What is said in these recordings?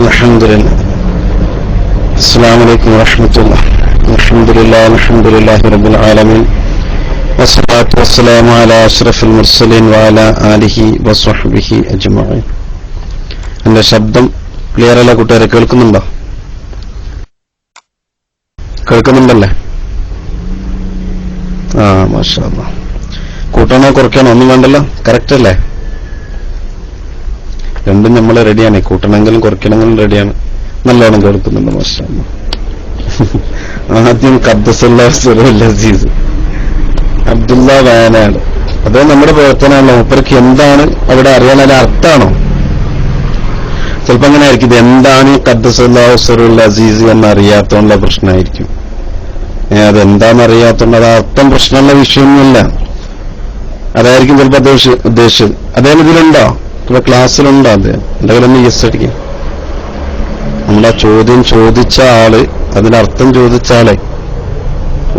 അൽഹംദുലില്ലാഹ്. അസ്സലാമു അലൈക്കും വറഹ്മത്തുള്ളാഹി. അൽഹംദുലില്ലാഹി റബ്ബിൽ ആലമീൻ വസ്സലാത്തു വസ്സലാമു അലാ അഷ്റഫിൽ മുർസലീൻ വഅലാ ആലിഹി വസ്വഹ്ബിഹി അജ്മഈൻ. എന്റെ ശബ്ദം ക്ലിയർ അല്ല കൂട്ടുകാരെ? കേൾക്കുന്നുണ്ടോ? കേൾക്കുന്നുണ്ടല്ലേ? മാഷാ അല്ലാഹ്. കൂട്ടണോ കുറയ്ക്കണോ ഒന്നും വേണ്ടല്ലോ? കറക്റ്റ് അല്ലേ? രണ്ടും നമ്മൾ റെഡിയാണ്. കൂട്ടണമെങ്കിലും കുറയ്ക്കണമെങ്കിലും റെഡിയാണ്. നല്ലോണം കേൾക്കുന്നുണ്ട്. മാഷാ അല്ലാഹ്. ആദ്യം ഖദ്ദസല്ലാഹു സിറഹുൽ അസീസ് അബ്ദുള്ള വയനാട്. അത് നമ്മുടെ പ്രവർത്തനമാണല്ലോ. മൂപ്പർക്ക് എന്താണ് അവിടെ അറിയാനുള്ള അർത്ഥമാണോ? ചിലപ്പോ അങ്ങനെ ആയിരിക്കും. ഇത് എന്താണ് ഖദ്ദസല്ലാഹു സിറഹുൽ അസീസ് എന്നറിയാത്തോണ്ടുള്ള പ്രശ്നമായിരിക്കും. അതെന്താണെന്ന് അറിയാത്തോണ്ട് അത് അർത്ഥം പ്രശ്നമുള്ള വിഷയമൊന്നുമില്ല. അതായിരിക്കും ചിലപ്പോൾ ഉദ്ദേശിച്ചത്. അദ്ദേഹം ഇതിലുണ്ടോ? ഇപ്പൊ ക്ലാസ്സിലുണ്ടോ? അദ്ദേഹം എന്റെ കയ്യിലൊന്ന് യെസ് അടിക്കും. നമ്മളാ ചോദ്യം ചോദിച്ച ആള്, അതിന്റെ അർത്ഥം ചോദിച്ച ആളെ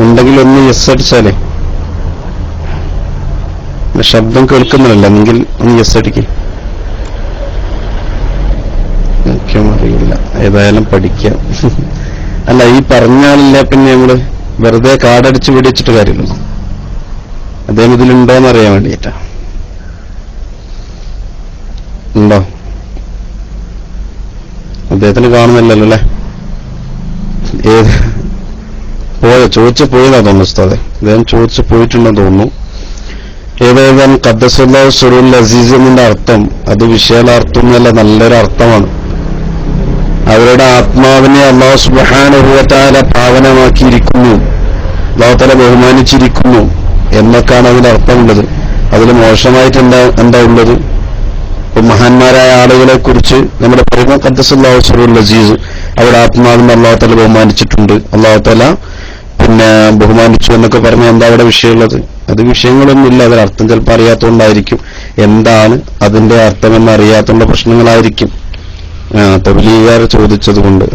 ഉണ്ടെങ്കിൽ ഒന്ന് യെസ് അടിച്ചാലേ. ശബ്ദം കേൾക്കുന്നില്ല എങ്കിൽ ഒന്ന് യെസ് അടിക്കും. എനിക്കും അറിയില്ല. ഏതായാലും പഠിക്കാം. അല്ല, ഈ പറഞ്ഞാലില്ല പിന്നെ നമ്മള് വെറുതെ കാർഡടിച്ച് പിടിച്ചിട്ട് കാര്യമില്ല. അദ്ദേഹം ഇതിലുണ്ടോന്ന് അറിയാൻ വേണ്ടിയിട്ടാ. ഉണ്ടോ? അദ്ദേഹത്തിന് കാണുന്നില്ലല്ലോ അല്ലെ? ഏത് ചോദിച്ചു പോയതാ തോന്നുന്നു ഉസ്താദെ. അദ്ദേഹം ചോദിച്ചു പോയിട്ടുണ്ടെന്ന് തോന്നുന്നു. ഏതായാലും ഖദ്ദസല്ലാഹു സിറഹുൽ അസീസ് എന്നതിന്റെ അർത്ഥം അത് വിശാലാർത്ഥം എന്നല്ല, നല്ലൊരു അർത്ഥമാണ്. അവരുടെ ആത്മാവിനെ അല്ലാഹു സുബ്ഹാനഹു വ തആല പാവനമാക്കിയിരിക്കുന്നു, അല്ലാഹു തആല ബഹുമാനിച്ചിരിക്കുന്നു എന്നൊക്കെയാണ് അതിന്റെ അർത്ഥമുള്ളത്. അതിൽ മോശമായിട്ട് എന്താ ഉള്ളത്? ഇപ്പൊ മഹാന്മാരായ ആളുകളെ കുറിച്ച് നമ്മുടെ പറയുന്ന ഖദ്ദസല്ലാഹു സിറഹുൽ അസീസ്, അവരുടെ ആത്മാവിനെ അല്ലാഹു തആല ബഹുമാനിച്ചിട്ടുണ്ട്, അല്ലാഹു തആല പിന്നെ ബഹുമാനിച്ചു എന്നൊക്കെ പറഞ്ഞാൽ എന്താ അവിടെ വിഷയമുള്ളത്? അത് വിഷയങ്ങളൊന്നുമില്ല. അതിനർത്ഥം ചിലപ്പോൾ അറിയാത്തതുകൊണ്ടായിരിക്കും. എന്താണ് അതിന്റെ അർത്ഥമെന്ന് അറിയാത്തുള്ള പ്രശ്നങ്ങളായിരിക്കും. തബ്ലീഗുകാർ ചോദിച്ചത് കൊണ്ട്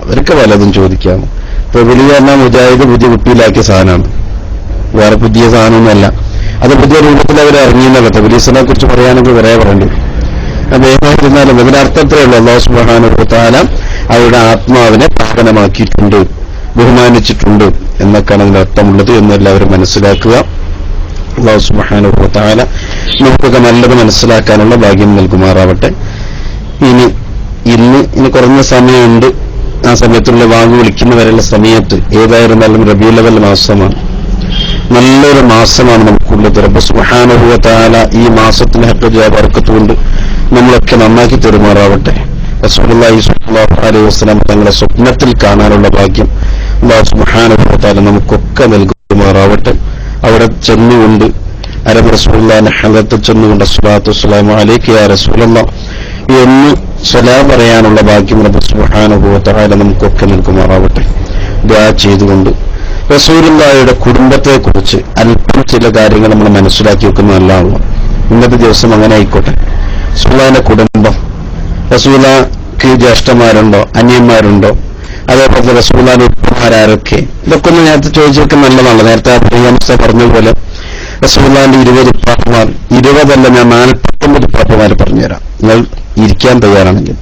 അവർക്ക് പലതും ചോദിക്കാം. തബ്ലീഗ് പറഞ്ഞാൽ മുജാഹിദ് പുതിയ കുപ്പിയിലാക്കിയ സാധനമാണ്, വേറെ പുതിയ സാധനമൊന്നുമല്ല. അത് പുതിയ രൂപത്തിൽ അവർ ഇറങ്ങിയെന്നല്ല. തബ്ലീഗിനെ കുറിച്ച് പറയാനൊക്കെ കുറെ പറയേണ്ടി വരും. അതേമായിരുന്നാലും അതിനർത്ഥത്രേ ഉള്ളൂ. അല്ലാഹു സുബ്ഹാനഹു വ തആല അവരുടെ ആത്മാവിനെ പാവനമാക്കിയിട്ടുണ്ട്, ബഹുമാനിച്ചിട്ടുണ്ട് എന്നൊക്കെയാണ് അതിന്റെ അർത്ഥമുള്ളത് എന്നെല്ലാവരും മനസ്സിലാക്കുക. അല്ലാഹു സുബ്ഹാനഹു വ തആല നമുക്കൊക്കെ നല്ലത് മനസ്സിലാക്കാനുള്ള ഭാഗ്യം നൽകുമാറാവട്ടെ. ഇനി കുറഞ്ഞ സമയമുണ്ട്. ആ സമയത്തുള്ള വാങ്ങി വിളിക്കുന്നവരെയുള്ള സമയത്ത് ഏതായിരുന്നാലും റബീഉൽ അവ്വൽ മാസമാണ്. നല്ലൊരു മാസമാണ് നമുക്കുള്ളത്. റബ്ബ് സുബ്ഹാനഹു വ തആല ഈ മാസത്തിന്റെ ഹഖ് ബർക്കത്തുകൊണ്ട് നമ്മളൊക്കെ നന്നാക്കി തെരുമാറാവട്ടെ. റസൂലുള്ളാഹി സ്വല്ലല്ലാഹു അലൈഹി വസല്ലം തങ്ങളെ സ്വപ്നത്തിൽ കാണാനുള്ള ഭാഗ്യം അല്ലാഹു സുബ്ഹാനഹു വ തആല നമുക്കൊക്കെ നൽകുമാറാവട്ടെ. അവിടെ ചെന്നുകൊണ്ട് അരബ് റസൂലുള്ളാഹിന്റെ ഹദറത്തിൽ ചെന്നുകൊണ്ട് അസ്സലാത്തു വസ്സലാമു അലൈക യാ റസൂലല്ലാഹ് എന്ന് സലാം പറയാനുള്ള ഭാഗ്യം റബ്ബ് സുബ്ഹാനഹു വ തആല നമുക്കൊക്കെ നൽകുമാറാവട്ടെ. ദുആ ചെയ്തുകൊണ്ട് റസൂലുള്ളാഹിയുടെ കുടുംബത്തെക്കുറിച്ച് അല്പം ചില കാര്യങ്ങൾ നമ്മൾ മനസ്സിലാക്കി വെക്കുന്ന നല്ലതാണ്. ഇന്നത്തെ ദിവസം അങ്ങനെ ആയിക്കോട്ടെ. റസൂലുള്ളാഹിന്റെ കുടുംബം, റസൂലുള്ളാഹിക്ക് ജ്യേഷ്ഠന്മാരുണ്ടോ, അനിയന്മാരുണ്ടോ, അതേപോലെ റസൂലുള്ളാഹിന്റെ ഉപ്പമാരൊക്കെ, ഇതൊക്കെ ഒന്ന് നേരത്തെ ചോദിച്ചൊക്കെ നല്ലതാണ്. നേരത്തെ പ്രിയാംസ പറഞ്ഞതുപോലെ റസൂലുള്ളാഹിന്റെ 20 ഉപ്പാപ്പമാർ, 20 അല്ല, ഞാൻ 49 ഉപ്പാപ്പമാർ പറഞ്ഞുതരാം നിങ്ങൾ ഇരിക്കാൻ തയ്യാറാണെങ്കിൽ.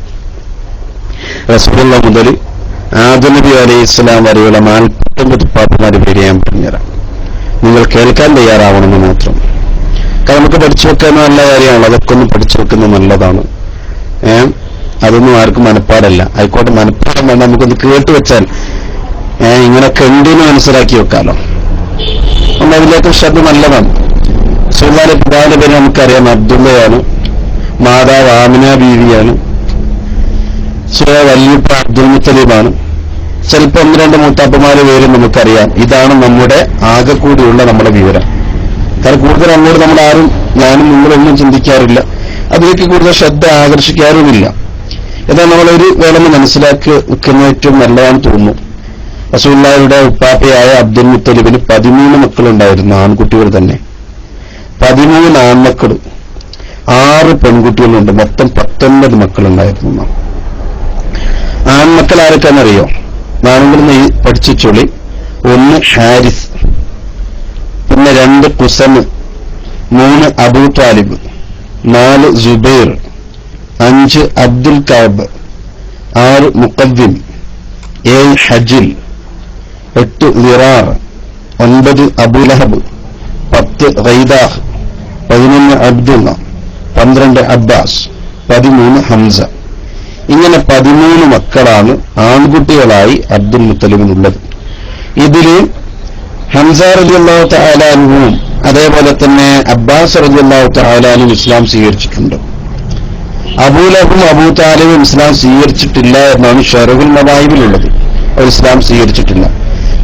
റസൂലുള്ളാഹി മുതൽ ആദം നബി അലൈഹിസ്സലാം വരെയുള്ള 49 ഉപ്പാപ്പമാരുടെ പേര് ഞാൻ പറഞ്ഞുതരാം. നിങ്ങൾ കേൾക്കാൻ തയ്യാറാവണമെന്ന് മാത്രം. കാരണം നമുക്ക് പഠിച്ചു വെക്കുന്ന നല്ല കാര്യമാണല്ലോ. അതൊക്കെ ഒന്ന് പഠിച്ചു വെക്കുന്നത് നല്ലതാണ്. അതൊന്നും ആർക്കും മനപ്പാടല്ല. ആയിക്കോട്ടെ, മനപ്പാടം വേണ്ട, നമുക്കൊന്ന് കേട്ടുവെച്ചാൽ ഇങ്ങനൊക്കെ ഉണ്ടെന്ന് മനസ്സിലാക്കി വെക്കാലോ. നമ്മൾ അതിലേക്ക് ശ്രദ്ധ നല്ലതാണ്. റസൂലുള്ളാഹിന്റെ പിതാവിന്റെ പേര് നമുക്കറിയാം, അബ്ദുള്ളയാണ്. മാതാവ് ആമിന ബീവിയാണ്. വല്യുപ്പ അബ്ദുൽ മുത്തലിബാണ്. ചിലപ്പോൾ 1-2 മൂത്താപ്പമാരുടെ പേരും നമുക്കറിയാം. ഇതാണ് നമ്മുടെ ആകെ കൂടിയുള്ള നമ്മുടെ വിവരം. കാരണം കൂടുതൽ അങ്ങോട്ട് നമ്മളാരും, ഞാനും നിങ്ങളൊന്നും ചിന്തിക്കാറില്ല, അതിലേക്ക് കൂടുതൽ ശ്രദ്ധ ആകർഷിക്കാറുമില്ല. എന്നാൽ നമ്മളൊരു വേളന്ന് മനസ്സിലാക്കി വെക്കുന്ന ഏറ്റവും നല്ലതാണെന്ന് തോന്നുന്നു. റസൂലുള്ളാഹിയുടെ ഉപ്പാപ്പയായ അബ്ദുൽ മുത്തലിബിന് 13 മക്കളുണ്ടായിരുന്നു, ആൺകുട്ടികൾ തന്നെ. 13 ആൺമക്കൾ, 6 പെൺകുട്ടികളുണ്ട്. മൊത്തം 19 മക്കളുണ്ടായിരുന്നു. ആൺമക്കൾ ആരൊക്കെയാണെന്നറിയോ? നാണെങ്കിലും നീ പഠിച്ചോളി. 1 ഹാരിസ്, പിന്നെ 2 Qutham, 3 Abu Talib, 4 Zubair, 5 Abdul Kaab, 6 Muqawwim, 7 Hajl, 8 Dirar, 9 Abu Lahab, 10 Ghaidah, 11 Abdullah, 12 Abbas, 13 Hamza. ഇങ്ങനെ 13 മക്കളാണ് ആൺകുട്ടികളായി അബ്ദുൽ മുത്തലിബിനുള്ളത്. ഇതില് ഹംസ റളിയല്ലാഹു തആല അൻഹുവും അതേപോലെ തന്നെ അബ്ബാസ് റളിയല്ലാഹു തആല അൻഹു ഇസ്ലാം സ്വീകരിച്ചിട്ടുണ്ട്. അബൂലഹബും അബൂ താലിബും ഇസ്ലാം സ്വീകരിച്ചിട്ടില്ല എന്നാണ് ശറഹുൽ മദാഹിബിലുള്ളത്. അവർ ഇസ്ലാം സ്വീകരിച്ചിട്ടില്ല.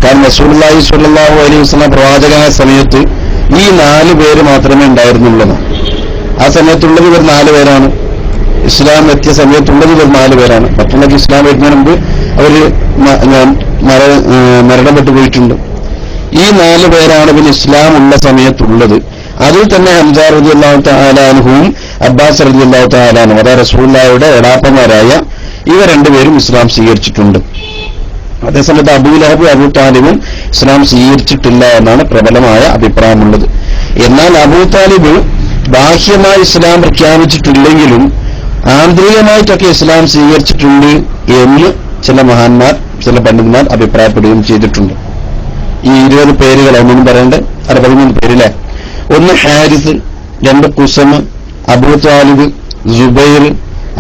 കാരണം റസൂലുള്ളാഹി സ്വല്ലല്ലാഹു അലൈഹി വസല്ലം പ്രവാചകനായ സമയത്ത് ഈ 4 പേര് മാത്രമേ ഉണ്ടായിരുന്നുള്ളൂ. ആ സമയത്തുള്ളത് ഇവർ 4 പേരാണ്. ഇസ്ലാം എത്തിയ സമയത്തുള്ളത് ഇവർ 4 പേരാണ്. മറ്റുള്ളത് ഇസ്ലാം വരുന്നതിന് മുമ്പ് അവര് മരണപ്പെട്ടു പോയിട്ടുണ്ട്. ഈ 4 പേരാണ് പിന്നെ ഇസ്ലാം ഉള്ള സമയത്തുള്ളത്. അതിൽ തന്നെ ഹംസ റളിയല്ലാഹു തആല അൻഹുവും അബ്ബാസ് റളിയല്ലാഹു തആല അൻഹു, അതായത് റസൂലുള്ളാഹിയുടെ എളാപ്പമാരായ ഇവർ 2 പേരും ഇസ്ലാം സ്വീകരിച്ചിട്ടുണ്ട്. അതേസമയത്ത് അബൂലഹബും അബൂ താലിബും ഇസ്ലാം സ്വീകരിച്ചിട്ടില്ല എന്നാണ് പ്രബലമായ അഭിപ്രായമുള്ളത്. എന്നാൽ അബൂ താലിബ് ബാഹ്യമായി ഇസ്ലാം പ്രഖ്യാപിച്ചിട്ടില്ലെങ്കിലും ആന്തരികമായിട്ടൊക്കെ ഇസ്ലാം സ്വീകരിച്ചിട്ടുണ്ട് എന്ന് ചില മഹാന്മാർ, ചില പണ്ഡിതന്മാർ അഭിപ്രായപ്പെടുകയും ചെയ്തിട്ടുണ്ട്. ഈ 20 പേരുകൾ ഒന്നും പറയേണ്ട 63 പേരിലെ 1 ഹാരിസ്, 2 ഖുസം, അബൂ താലിബ്, സുബൈർ,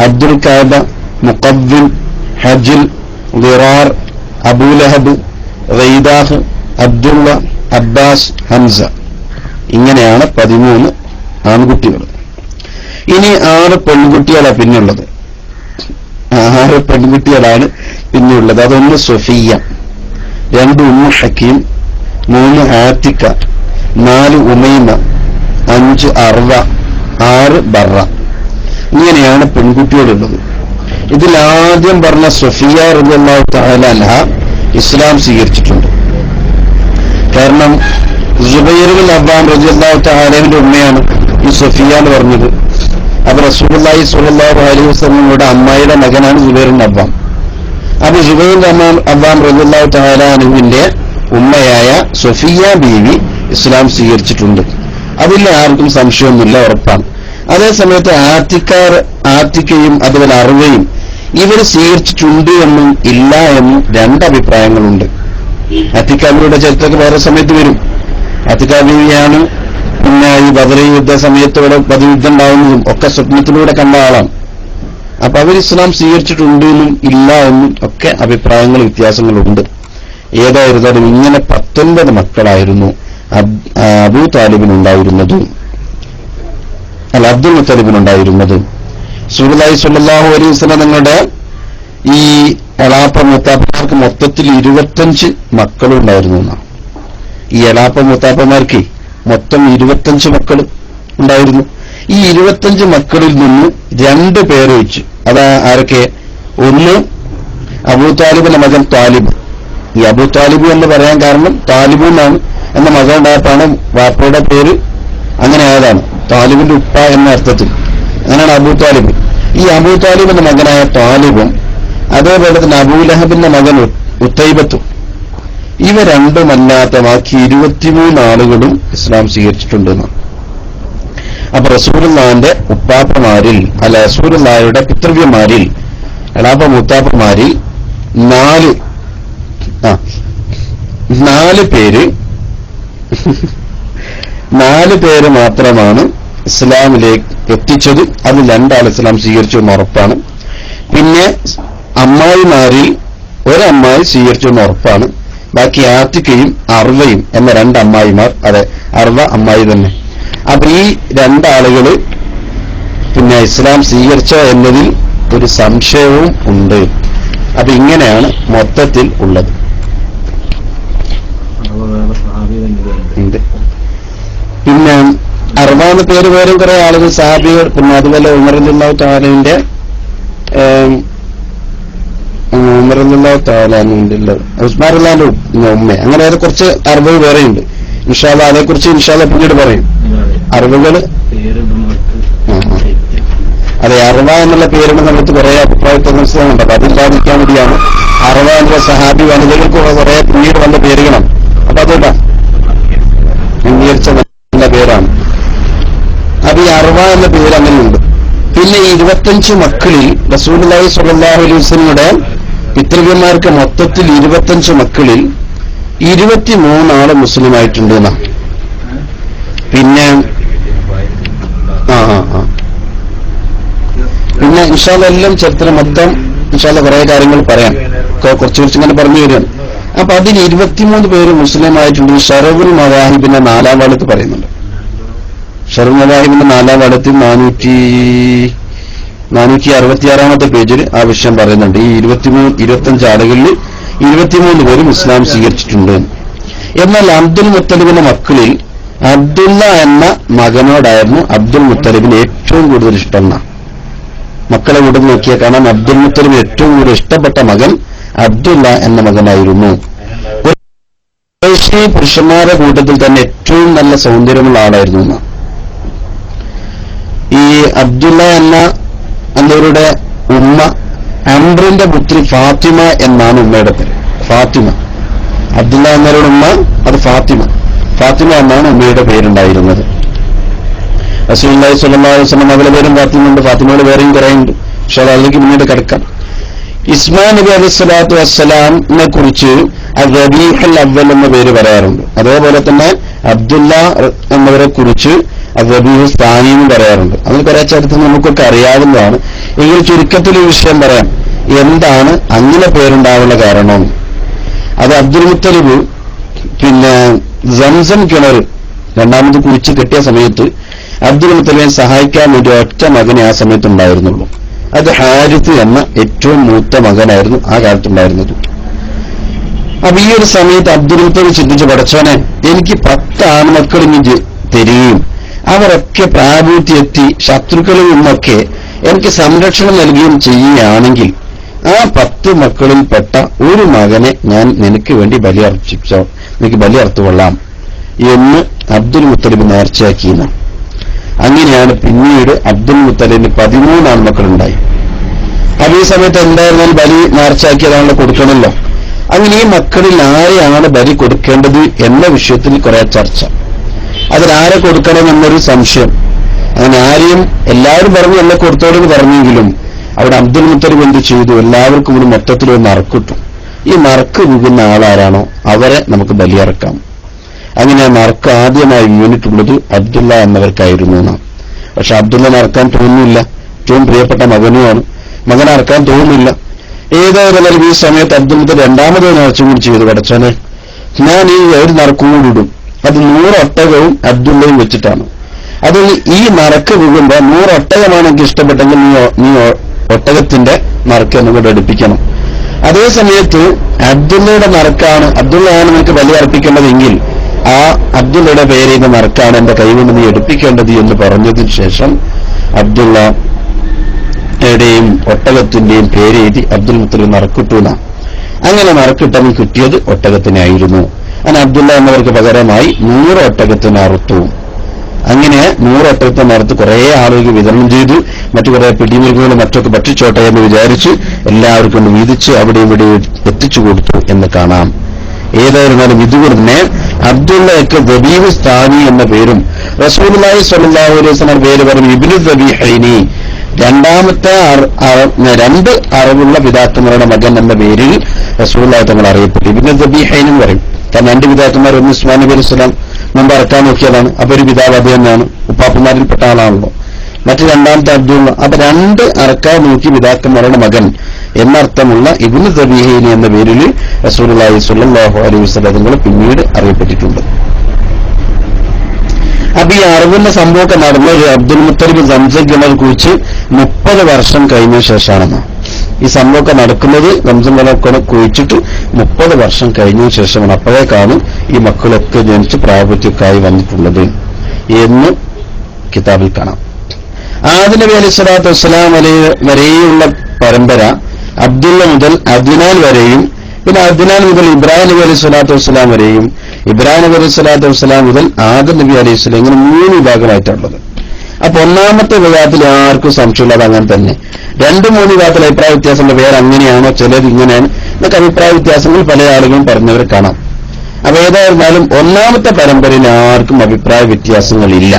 അബ്ദുൽ കഅബ, മുഖവ്വിൻ, ഹജിൽ, ളിറാർ, അബൂലഹബ്, ഗൈദാഹ്, അബ്ദുള്ള, അബ്ബാസ്, ഹംസ. ഇങ്ങനെയാണ് 13 ആൺകുട്ടികൾ. ഇനി 6 പെൺകുട്ടികളാണ് പിന്നുള്ളത്. 6 പെൺകുട്ടികളാണ് പിന്നെയുള്ളത്. അതൊന്ന് Safiyya, 2 Ummu Hakim, 3 Atika, 4 Umaima, 5 Arwa, 6 Barra. ഇങ്ങനെയാണ് പെൺകുട്ടികളുള്ളത്. ഇതിൽ ആദ്യം പറഞ്ഞ സൊഫിയ റളിയല്ലാഹു തആല അൻഹ ഇസ്ലാം സ്വീകരിച്ചിട്ടുണ്ട്. കാരണം സുബൈർ ബിൻ അവ്വാം റളിയല്ലാഹു തആലയുടെ ഉമ്മയാണ് ഈ സൊഫിയ എന്ന് പറഞ്ഞത്. അപ്പൊ റസൂലുള്ളാഹി സ്വല്ലല്ലാഹു അലൈഹി വസല്ലമയുടെ അമ്മായിയുടെ മകനാണ് സുബൈർ ബിൻ അവ്വാം. അപ്പൊ സുബൈർ ബിൻ അവ്വാം റളിയല്ലാഹു തആല അൻഹുവിന്റെ ഉമ്മയായ സൊഫിയ ബീവി ഇസ്ലാം സ്വീകരിച്ചിട്ടുണ്ട്. അതിൽ ആർക്കും സംശയമൊന്നുമില്ല, ഉറപ്പാണ്. അതേസമയത്ത് ആത്തിക്കയും അതുപോലെ അർവയും ഇവർ സ്വീകരിച്ചിട്ടുണ്ട് എന്നും ഇല്ല എന്നും 2 അഭിപ്രായങ്ങളുണ്ട്. ആത്തിക്കാബിയുടെ ചരിത്രമൊക്കെ വേറെ സമയത്ത് വരും. ആത്തിക്കാബിയാണ് പിന്നെ ഈ ബദർ യുദ്ധ സമയത്തോടെ ബദർ യുദ്ധം ഉണ്ടാവുന്നതും ഒക്കെ സ്വപ്നത്തിലൂടെ കണ്ട ആളാണ്. അപ്പൊ അവർ ഇസ്ലാം സ്വീകരിച്ചിട്ടുണ്ട് എന്നും ഇല്ല എന്നും ഒക്കെ അഭിപ്രായങ്ങൾ, വ്യത്യാസങ്ങളുണ്ട്. ഏതായിരുന്നാലും ഇങ്ങനെ 19 മക്കളായിരുന്നു അബൂ താലിബിനുണ്ടായിരുന്നതും അബ്ദുൽ മുത്തലിബിനുണ്ടായിരുന്നതും. റസൂലുള്ളാഹി സ്വല്ലല്ലാഹു അലൈഹി വസല്ലം തങ്ങളുടെ ഈ എളാപ്പ മൂത്താപ്പമാർക്ക് മൊത്തത്തിൽ 25 മക്കളുണ്ടായിരുന്നു എന്നാണ്. ഈ എളാപ്പ മൂത്താപ്പമാർക്ക് മൊത്തം 25 മക്കൾ ഉണ്ടായിരുന്നു. ഈ 25 മക്കളിൽ നിന്ന് 2 പേര് വെച്ച്, അതാ ആരൊക്കെ? ഒന്ന് അബൂ താലിബിന്റെ മകൻ താലിബ്. ഈ അബൂ താലിബ് എന്ന് പറയാൻ കാരണം താലിബ് എന്നാണ് എന്ന മകൻ ഉണ്ടായപ്പോഴാണ് വാപ്പയുടെ പേര് അങ്ങനെ ആയതാണ്, താലിബിന്റെ ഉപ്പ എന്ന അർത്ഥത്തിൽ. അങ്ങനെയാണ് അബൂ താലിബ്. ഈ അബൂ താലിബിന്റെ മകനായ താലിബും അതേപോലെ തന്നെ അബൂലഹബിന്റെ മകൻ ഉത്തൈബത്തും ഇവ രണ്ടുമല്ലാത്ത ബാക്കി 23 ആളുകളും ഇസ്ലാം സ്വീകരിച്ചിട്ടുണ്ടെന്നാണ്. അപ്പൊ റസൂലുള്ളാഹിന്റെ ഉപ്പാപ്പമാരിൽ അല്ല റസൂലുള്ളാഹിയുടെ പിതൃവ്യമാരിൽ എളാപ്പ മുത്താപ്പമാരിൽ 4 പേര് മാത്രമാണ് ഇസ്ലാമിലേക്ക് എത്തിച്ചത്. അത് 2 ആൾ ഇസ്ലാം സ്വീകരിച്ചു എന്ന് ഉറപ്പാണ്. പിന്നെ അമ്മായിമാരിൽ 1 അമ്മായി സ്വീകരിച്ചു എന്ന് ഉറപ്പാണ്. ബാക്കി ആത്തിക്കയും അർവയും എന്ന 2 അമ്മായിമാർ, അതെ അർവ അമ്മായി തന്നെ. അപ്പൊ ഈ 2 ആളുകള് പിന്നെ ഇസ്ലാം സ്വീകരിച്ചോ എന്നതിൽ ഒരു സംശയവും ഉണ്ട്. അപ്പൊ ഇങ്ങനെയാണ് മൊത്തത്തിൽ ഉള്ളത്. പിന്നെ 60 പേര് വേറും കുറെ ആളുകൾ സഹാബികൾ, പിന്നെ അതുപോലെ ഉമർ റളിയല്ലാഹു തആലയുടെ ഉസ്മാൻ റളിയല്ലാഹുവിന്റെ ഉമ്മ, അങ്ങനെ അത് കുറച്ച് അറിവുകൾ വേറെയുണ്ട്. ഇൻഷാ അല്ലാഹ് അതേക്കുറിച്ച് ഇൻഷാ അല്ലാഹ് പിന്നീട് പറയും. അറിവുകള് അതെ, അർവ എന്നുള്ള പേരിന് നമുക്ക് കുറെ അഭിപ്രായ വ്യത്യാസങ്ങളുണ്ട്. അപ്പൊ അതില്ലാതിരിക്കാൻ വേണ്ടിയാണ് അർവ എന്നുള്ള സഹാബി വനിതകൾക്ക് കുറെ പിന്നീട് വന്ന പേരുകളാണ്. അപ്പൊ അതുകൊണ്ടാ അംഗീകരിച്ച നല്ല പേരാണ്. അപ്പൊ ഈ അർവ എന്ന പേര് അങ്ങനെയുണ്ട്. പിന്നെ ഈ 25 മക്കളിൽ റസൂലുള്ളാഹി സ്വല്ലല്ലാഹു അലൈഹി വസല്ലമയുടെ പിതൃവ്യന്മാർക്ക് മൊത്തത്തിൽ 25 മക്കളിൽ 23 ആള് മുസ്ലിമായിട്ടുണ്ട് എന്നാ. പിന്നെ പിന്നെ ഇൻഷാ അല്ലാഹ് എല്ലാം ചരിത്രം മൊത്തം ഇൻഷാ അല്ലാഹ് കുറെ കാര്യങ്ങൾ പറയാം, കുറച്ച് ഇങ്ങനെ പറഞ്ഞു വരികയാണ്. അപ്പൊ അതിൽ 23 പേര് മുസ്ലിമായിട്ടുണ്ട്. ഷറഫുൽ മദാഹിബിന്റെ 4-ാം ഭാഗത്ത് പറയുന്നുണ്ട്. ഷറഫുൽ മദാഹിബിന്റെ 4-ാം ഭാഗത്ത് 466-ാമത്തെ പേജിൽ ആ വിഷയം പറയുന്നുണ്ട്. ഈ 25 ആളുകളിൽ 23 പേര് ഇസ്ലാം സ്വീകരിച്ചിട്ടുണ്ട്. എന്നാൽ അബ്ദുൽ മുത്തലിബിന്റെ മക്കളിൽ അബ്ദുള്ള എന്ന മകനോടായിരുന്നു അബ്ദുൽ മുത്തലിബിന് ഏറ്റവും കൂടുതൽ ഇഷ്ടം. മക്കളെ കൂടെ നോക്കിയാൽ കാണാൻ അബ്ദുൽ മുത്തലിബിന് ഏറ്റവും കൂടുതൽ ഇഷ്ടപ്പെട്ട മകൻ അബ്ദുള്ള എന്ന മകനായിരുന്നു. ഖുറൈശി പുരുഷന്മാരുടെ കൂട്ടത്തിൽ തന്നെ ഏറ്റവും നല്ല സൗന്ദര്യമുള്ള ആളായിരുന്നു. ഈ അബ്ദുള്ള എന്നവരുടെ ഉമ്മ അംറിന്റെ പുത്രി ഫാത്തിമ എന്നാണ് ഉമ്മയുടെ പേര്. ഫാത്തിമ. അബ്ദുള്ള എന്നവരുടെ ഉമ്മ അത് ഫാത്തിമ എന്നാണ് ഉമ്മയുടെ പേരുണ്ടായിരുന്നത്. റസൂലുള്ളാഹി സ്വല്ലല്ലാഹു അലൈഹി വസല്ലം അവരുടെ പേരും ഫാത്തിമയുണ്ട്, ഫാത്തിമയുടെ വേറെയും കുറേയുണ്ട്. പക്ഷെ അതിലേക്ക് പിന്നീട് കിടക്കാം. ഇസ്മായിൽ നബി അലൈഹി സ്വലാത്തു വസ്സലാമിനെ കുറിച്ച് റബീഉൽ അവ്വൽ എന്ന പേര് പറയാറുണ്ട്. അതേപോലെ തന്നെ അബ്ദുള്ള എന്നവരെ കുറിച്ച് റബീഉൽ സാനി എന്ന് പറയാറുണ്ട്. അതിന് കുറെ ചരിത്രം നമുക്കൊക്കെ അറിയാവുന്നതാണ്. എങ്കിൽ ചുരുക്കത്തിൽ ഈ വിഷയം പറയാം. എന്താണ് അങ്ങനെ പേരുണ്ടാവുന്ന കാരണം? അത് അബ്ദുൽ മുത്തലിബ് പിന്നെ സംസം കിണർ രണ്ടാമത് കുഴിച്ച് കെട്ടിയ സമയത്ത് അബ്ദുൽ മുത്തലിബിനെ സഹായിക്കാൻ വേണ്ടി ഒറ്റ മകനെ ആ സമയത്ത് ഉണ്ടായിരുന്നുള്ളൂ. അത് ഹാരിത്ത് എന്ന ഏറ്റവും മൂത്ത മകനായിരുന്നു ആ കാലത്തുണ്ടായിരുന്നത്. അപ്പൊ ഈ ഒരു സമയത്ത് അബ്ദുൽ മുത്തലിബ് ചിന്തിച്ച്, പഠിച്ചോനെ, എനിക്ക് 10 ആൺമക്കൾ ഇനി തരികയും അവരൊക്കെ പ്രായപൂർത്തിയെത്തി ശത്രുക്കളിൽ നിന്നൊക്കെ എനിക്ക് സംരക്ഷണം നൽകുകയും ചെയ്യുകയാണെങ്കിൽ ആ 10 മക്കളിൽ പെട്ട ഒരു മകനെ ഞാൻ നിനക്ക് വേണ്ടി നിനക്ക് ബലിയർത്തുകൊള്ളാം എന്ന് അബ്ദുൽ മുത്തലിബ് നേർച്ചയാക്കിയെന്ന. അങ്ങനെയാണ് പിന്നീട് അബ്ദുൽ മുത്തലിബിന് 13 ആൺമക്കളുണ്ടായി. അപ്പൊ ഈ സമയത്ത് എന്തായിരുന്നാലും ബലി നേർച്ചയാക്കിയതാണല്ലോ, കൊടുക്കണമല്ലോ. അങ്ങനെ ഈ മക്കളിൽ ആരെയാണ് ബലി കൊടുക്കേണ്ടത് എന്ന വിഷയത്തിൽ കുറെ ചർച്ച. അതിലാരെ കൊടുക്കണമെന്നൊരു സംശയം. അങ്ങനെ ആരെയും എല്ലാവരും പറഞ്ഞു എന്നെ കൊടുത്തോടെന്ന് പറഞ്ഞെങ്കിലും അവിടെ അബ്ദുൽ മുത്തലിബ് എന്ത് ചെയ്തു? എല്ലാവർക്കും ഒരു മൊത്തത്തിൽ ഒരു നറുക്കിട്ടു. ഈ നറുക്ക് വീകുന്ന ആളാരാണോ അവരെ നമുക്ക് ബലിയിറക്കാം. അങ്ങനെ ആ നറുക്ക് ആദ്യമായി വീണിട്ടുള്ളത് അബ്ദുള്ള എന്നവർക്കായിരുന്നു എന്നാണ്. പക്ഷെ അബ്ദുള്ള നറുക്കാൻ തോന്നുന്നില്ല. ഏറ്റവും പ്രിയപ്പെട്ട മകനുമാണ്, മകൻ അറക്കാൻ തോന്നുന്നില്ല. ഏതായാലും ഈ സമയത്ത് അബ്ദുൽ മുത്തലിബ് രണ്ടാമത് നേർച്ച കൂടി ചെയ്തു, പഠിച്ചോനെ ഞാൻ ഈ ഒരു നറുക്കും കൂടി ഇടും. അത് 100 ഒട്ടകവും അബ്ദുള്ളയും വെച്ചിട്ടാണ്. അത് ഈ നറുക്ക് വീഴുമ്പോ 100 ഒട്ടകമാണ് എനിക്ക് ഇഷ്ടപ്പെട്ടെങ്കിൽ നീ ഒട്ടകത്തിന്റെ നറുക്ക് എന്നുകൂടെ എടുപ്പിക്കണം. അതേ സമയത്ത് അബ്ദുള്ളയുടെ നറുക്കാണ്, അബ്ദുള്ളയാണ് നിനക്ക് ബലി അർപ്പിക്കേണ്ടതെങ്കിൽ ആ അബ്ദുള്ളയുടെ പേരിന്റെ നറുക്കാണ് എന്റെ കൈകൊണ്ട് നീ എടുപ്പിക്കേണ്ടത് എന്ന് പറഞ്ഞതിന് ശേഷം അബ്ദുള്ളയുടെയും ഒട്ടകത്തിന്റെയും പേരെഴുതി അബ്ദുൽ മുത്തലിബ് നറുക്കിട്ടൂന്ന. അങ്ങനെ നറുക്കിട്ടവൻ കിട്ടിയത് ഒട്ടകത്തിനായിരുന്നു. അങ്ങനെ അബ്ദുള്ള എന്നവർക്ക് പകരമായി 100 ഒട്ടകത്തിന് അറുത്തു. അങ്ങനെ 100 ഒട്ടകത്തിന് അറുത്ത് കുറെ ആളുകൾക്ക് വിതരണം ചെയ്തു. മറ്റു കുറെ പിടിമൃഗങ്ങളും മറ്റൊക്കെ ഭക്ഷിച്ചോട്ടെ എന്ന് വിചാരിച്ച് എല്ലാവർക്കും വീതിച്ച് അവിടെ ഇവിടെ എത്തിച്ചു കൊടുത്തു എന്ന് കാണാം. ഏതായിരുന്നാലും ഇതുകൊണ്ടുതന്നെ അബ്ദുള്ളയ്ക്ക് ദബീഹ് സ്ഥാനി എന്ന പേരും റസൂലുള്ളാഹി സ്വല്ലല്ലാഹു അലൈഹി വസല്ലം പേര് പറയും ഇബ്നു ദബീഹൈനി, രണ്ടാമത്തെ 2 അറിവുള്ള പിതാക്കന്മാരുടെ മകൻ എന്ന പേരിൽ റസൂലുള്ളാഹി തങ്ങൾ അറിയപ്പെട്ടു. ഇബ്നു ദബീഹൈനി എന്ന് പറയും. കാരണം 2 പിതാക്കന്മാർ, ഒന്ന് ഉസ്മാൻ നബി അലൈഹി സ്വലാം മുമ്പ് അറക്കാൻ നോക്കിയതാണ്. അപ്പൊ ഒരു പിതാവ് അത് തന്നെയാണ്, ഉപ്പാപ്പന്മാരിൽപ്പെട്ട ആളാണല്ലോ. മറ്റു രണ്ടാമത്തെ അബ്ദുള്ള. അപ്പൊ 2 അറക്കാൻ നോക്കി പിതാക്കന്മാരുടെ മകൻ എന്നർത്ഥമുള്ള ഇബ്നു ദബീഹൈനി എന്ന പേരിൽ റസൂലുള്ളാഹി സ്വല്ലല്ലാഹു അലൈഹി വസല്ലം തങ്ങൾ പിന്നീട് അറിയപ്പെട്ടിട്ടുണ്ട്. അപ്പൊ ഈ അറിവിന്റെ സംഭവമൊക്കെ നടന്ന അബ്ദുൽ മുത്തലിബ് സംസം കിണർ കുഴിച്ച് 30 വർഷം കഴിഞ്ഞ ശേഷമാണെന്ന്. ഈ സംഭവമൊക്കെ നടക്കുന്നത് സംസം കിണർ കുഴിച്ചിട്ട് 30 വർഷം കഴിഞ്ഞ ശേഷമാണ്. അപ്പോഴേക്കാണ് ഈ മക്കളൊക്കെ ജനിച്ച് പ്രായപൂർത്തിയൊക്കെയായി വന്നിട്ടുള്ളത് എന്ന് കിതാബിൽ കാണാം. ആദം നബി അലൈഹി സ്വലാത്തു വസ്സലാം വരെയുള്ള പരമ്പര അബ്ദുള്ള മുതൽ അദ്നാൻ വരെയും, പിന്നെ അദ്നാൻ മുതൽ ഇബ്രാഹിം നബി അലൈഹി സ്വലാത്തു വസ്സലാം വരെയും, ഇബ്രാഹിം നബി അലൈഹി സ്വലാത്തു വസ്സലാം മുതൽ ആദം നബി അലൈഹി സ്വലാം, ഇങ്ങനെ 3 വിഭാഗമായിട്ടുള്ളത്. അപ്പൊ ഒന്നാമത്തെ വിഭാഗത്തിൽ ആർക്കും സംശയമുള്ളത് അങ്ങനെ തന്നെ. 2-3 വിഭാഗത്തിൽ അഭിപ്രായ വ്യത്യാസമുള്ള പേര് അങ്ങനെയാണോ ചിലത് ഇങ്ങനെയാണ് എന്നൊക്കെ അഭിപ്രായ വ്യത്യാസങ്ങൾ പല ആളുകളും പറഞ്ഞവർ കാണാം. അപ്പൊ ഏതായിരുന്നാലും ഒന്നാമത്തെ പരമ്പരയിൽ ആർക്കും അഭിപ്രായ വ്യത്യാസങ്ങളില്ല.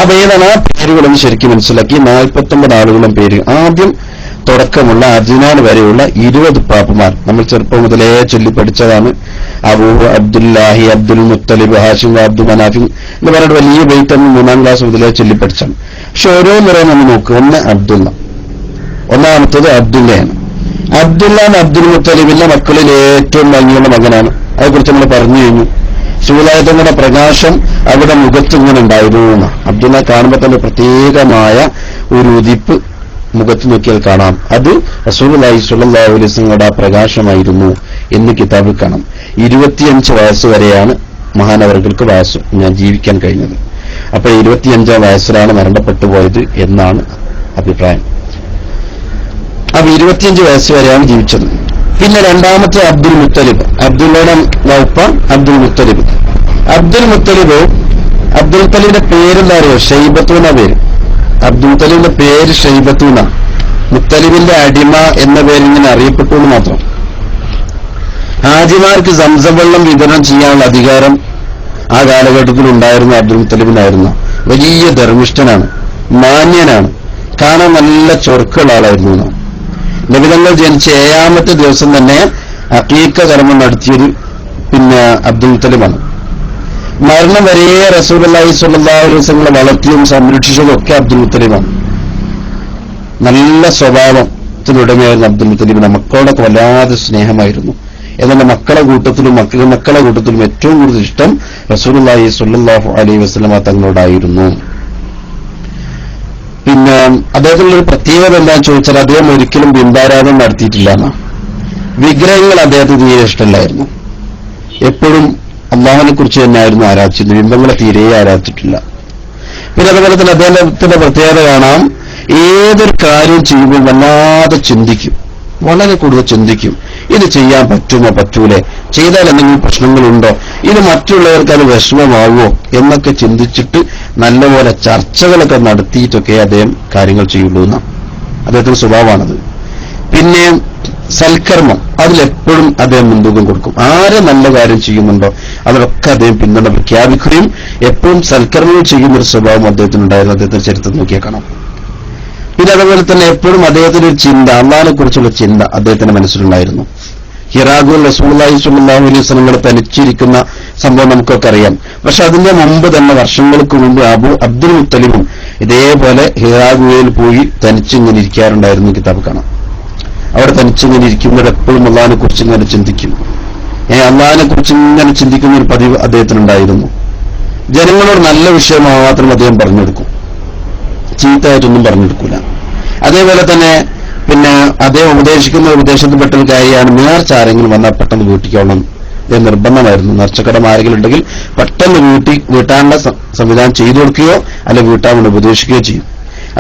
അപ്പൊ ഏതാണ് ആ പേരുകളെന്ന് ശരിക്കും മനസ്സിലാക്കി 49 ആളുകളും പേര്. ആദ്യം തുടക്കമുള്ള 14 വരെയുള്ള 20 പാപ്പമാർ നമ്മൾ ചെറുപ്പം മുതലേ ചൊല്ലിപ്പഠിച്ചതാണ്. അബൂ അബ്ദുല്ലാഹി, അബ്ദുൽ മുത്തലിബ്, ഹാഷിം, അബ്ദുൽ മനാഫി എന്ന് പറഞ്ഞിട്ട് വലിയ ബെയ്ത്തൊന്നും 3ാം ക്ലാസ് മുതലേ ചൊല്ലിപ്പഠിച്ചാണ്. പക്ഷെ ഓരോന്നിറയും നമ്മൾ നോക്കുക. ഒന്ന് അബ്ദുള്ള, ഒന്നാമത്തത് അബ്ദുള്ളയാണ്. അബ്ദുള്ള അബ്ദുൽ മുത്തലിബിന്റെ മക്കളിൽ ഏറ്റവും ഭംഗിയുള്ള മകനാണ്. അതേക്കുറിച്ച് നമ്മൾ പറഞ്ഞു കഴിഞ്ഞു. സൂലായതങ്ങളുടെ പ്രകാശം അവിടെ മുഖത്ത് ഇങ്ങനെ ഉണ്ടായിരുന്നു. അബ്ദുള്ള കാണുമ്പോൾ തന്നെ പ്രത്യേകമായ ഒരു ഉദിപ്പ് മുഖത്ത് നോക്കിയാൽ കാണാം. അത് റസൂലുള്ളാഹി സ്വല്ലല്ലാഹു അലൈഹി വസല്ലമയുടെ പ്രകാശമായിരുന്നു എന്ന് കിതാബിൽ കാണാം. 25 വയസ്സ് വരെയാണ് മഹാനവർകൾക്ക് വയസ്സ് ഞാൻ ജീവിക്കാൻ കഴിഞ്ഞത്. അപ്പൊ 25ാം വയസ്സിലാണ് മരണപ്പെട്ടു പോയത് എന്നാണ് അഭിപ്രായം. അപ്പൊ 25 വയസ്സ് വരെയാണ് ജീവിച്ചത്. പിന്നെ രണ്ടാമത്തെ അബ്ദുൽ മുത്തലിബ്, അബ്ദുള്ളയുടെ ഉപ്പ അബ്ദുൽ മുത്തലിബ്. അബ്ദുൽ മുത്തലിബിന്റെ പേരെന്താ അറിയോ? ഷൈബത്തു എന്ന പേര്. അബ്ദുൽ മുത്തലിബിന്റെ പേര് ഷൈബത്തു എന്ന. മുത്തലിബിന്റെ അടിമ എന്ന പേര് ഇങ്ങനെ അറിയപ്പെട്ടു എന്ന് മാത്രം. ഹാജിമാർക്ക് സംസം വെള്ളം വിതരണം ചെയ്യാനുള്ള അധികാരം ആ കാലഘട്ടത്തിൽ ഉണ്ടായിരുന്ന അബ്ദുൽ മുത്തലിബിനായിരുന്നു. വലിയ ധർമ്മിഷ്ഠനാണ്, മാന്യനാണ്, കാണാൻ നല്ല ചൊറുക്കുള്ള ആളായിരുന്നു. നബിതങ്ങൾ ജനിച്ച 7ാമത്തെ ദിവസം തന്നെ അഖീഖ കർമ്മം നടത്തിയത് പിന്നെ അബ്ദുൽ മുത്തലിബാണ്. മരണം വരെ റസൂലുള്ളാഹി സ്വല്ലല്ലാഹു അലൈഹി വസല്ലം വളർത്തിയും സംരക്ഷിച്ചതും ഒക്കെ അബ്ദുൽ മുത്തലിബാണ്. നല്ല സ്വഭാവത്തിനുടമയായിരുന്നു അബ്ദുൽ മുത്തലിബിന്. മക്കളോടൊക്കെ വല്ലാതെ സ്നേഹമായിരുന്നു. എന്നാൽ മക്കളെ കൂട്ടത്തിലും ഏറ്റവും കൂടുതൽ ഇഷ്ടം റസൂലുള്ളാഹി സ്വല്ലല്ലാഹു അലൈഹി വസല്ലം തങ്ങളോടായിരുന്നു. പിന്നെ അദ്ദേഹത്തിനുള്ള ഒരു പ്രത്യേകത എന്താണെന്ന് ചോദിച്ചാൽ അദ്ദേഹം ഒരിക്കലും ബിംബാരാധന നടത്തിയിട്ടില്ല എന്നാണ്. വിഗ്രഹങ്ങൾ അദ്ദേഹത്തിന് തീരെ ഇഷ്ടമല്ലായിരുന്നു. എപ്പോഴും അള്ളാഹുവിനെ കുറിച്ച് തന്നെയായിരുന്നു ആരാധിച്ചിരുന്നത്. ബിംബങ്ങളെ തീരെ ആരാധിച്ചിട്ടില്ല. പിന്നെ അതുപോലെ തന്നെ അദ്ദേഹത്തിന്റെ പ്രത്യേകത കാണാം. ഏതൊരു കാര്യം ചെയ്യുമ്പോൾ വല്ലാതെ ചിന്തിക്കും, വളരെ കൂടുതൽ ചിന്തിക്കും. ഇത് ചെയ്യാൻ പറ്റുമോ, പറ്റൂലേ, ചെയ്താൽ എന്തെങ്കിലും പ്രശ്നങ്ങളുണ്ടോ, ഇത് മറ്റുള്ളവർക്ക് അത് വിഷമമാവോ എന്നൊക്കെ ചിന്തിച്ചിട്ട് നല്ലപോലെ ചർച്ചകളൊക്കെ നടത്തിയിട്ടൊക്കെ അദ്ദേഹം കാര്യങ്ങൾ ചെയ്യുള്ളൂ എന്നാണ് അദ്ദേഹത്തിന്റെ സ്വഭാവമാണത്. പിന്നെ സൽക്കർമ്മം, അതിലെപ്പോഴും അദ്ദേഹം മുൻതൂക്കം കൊടുക്കും. ആരെ നല്ല കാര്യം ചെയ്യുന്നുണ്ടോ അതിലൊക്കെ അദ്ദേഹം പിന്തുണ പ്രഖ്യാപിക്കുകയും എപ്പോഴും സൽക്കർമ്മങ്ങൾ ചെയ്യുന്നൊരു സ്വഭാവം അദ്ദേഹത്തിനുണ്ടായിരുന്നു. അദ്ദേഹത്തിന്റെ ചരിത്രം നോക്കിയാൽ കാണാം. പിന്നെ അതുപോലെ തന്നെ എപ്പോഴും അദ്ദേഹത്തിന്റെ ഒരു ചിന്ത, അള്ളാഹിനെ കുറിച്ചുള്ള ചിന്ത അദ്ദേഹത്തിന്റെ മനസ്സിലുണ്ടായിരുന്നു. ഹിറാഖുൽ റസൂലുള്ളാഹി സ്വല്ലല്ലാഹു അലൈഹി വസല്ലം തനിച്ചിരിക്കുന്ന സംഭവം നമുക്കൊക്കെ അറിയാം. പക്ഷെ അതിന്റെ മുമ്പ് തന്നെ, വർഷങ്ങൾക്ക് മുമ്പ് അബ്ദുൽ മുത്തലിബും ഇതേപോലെ ഹിറാഖുവയിൽ പോയി തനിച്ചിങ്ങനെ ഇരിക്കാറുണ്ടായിരുന്നു. കിതാബ് കാണാം. അവിടെ തനിച്ചിങ്ങനെ ഇരിക്കുമ്പോൾ എപ്പോഴും അള്ളാഹിനെ കുറിച്ച് ഇങ്ങനെ ചിന്തിക്കും. അള്ളാഹിനെ കുറിച്ച് ഇങ്ങനെ ചിന്തിക്കുന്ന ഒരു പതിവ് അദ്ദേഹത്തിനുണ്ടായിരുന്നു. ജനങ്ങളോട് നല്ല വിഷയം മാത്രം അദ്ദേഹം പറഞ്ഞെടുക്കും, ചീത്തയായിട്ടൊന്നും പറഞ്ഞെടുക്കൂല. അതേപോലെ തന്നെ പിന്നെ അദ്ദേഹം ഉപദേശിക്കുന്ന ഉപദേശത്തിൽപ്പെട്ട ഒരു കാര്യമാണ് നേർച്ച ആരെങ്കിലും വന്നാൽ പെട്ടെന്ന് വീട്ടിക്കോണം ഇത് നിർബന്ധമായിരുന്നു. നേർച്ചക്കടം ആരെങ്കിലും ഉണ്ടെങ്കിൽ പെട്ടെന്ന് വീട്ടാനുള്ള സംവിധാനം ചെയ്തു കൊടുക്കുകയോ അല്ലെങ്കിൽ വീട്ടാൻ കൊണ്ട് ഉപദേശിക്കുകയോ ചെയ്യും.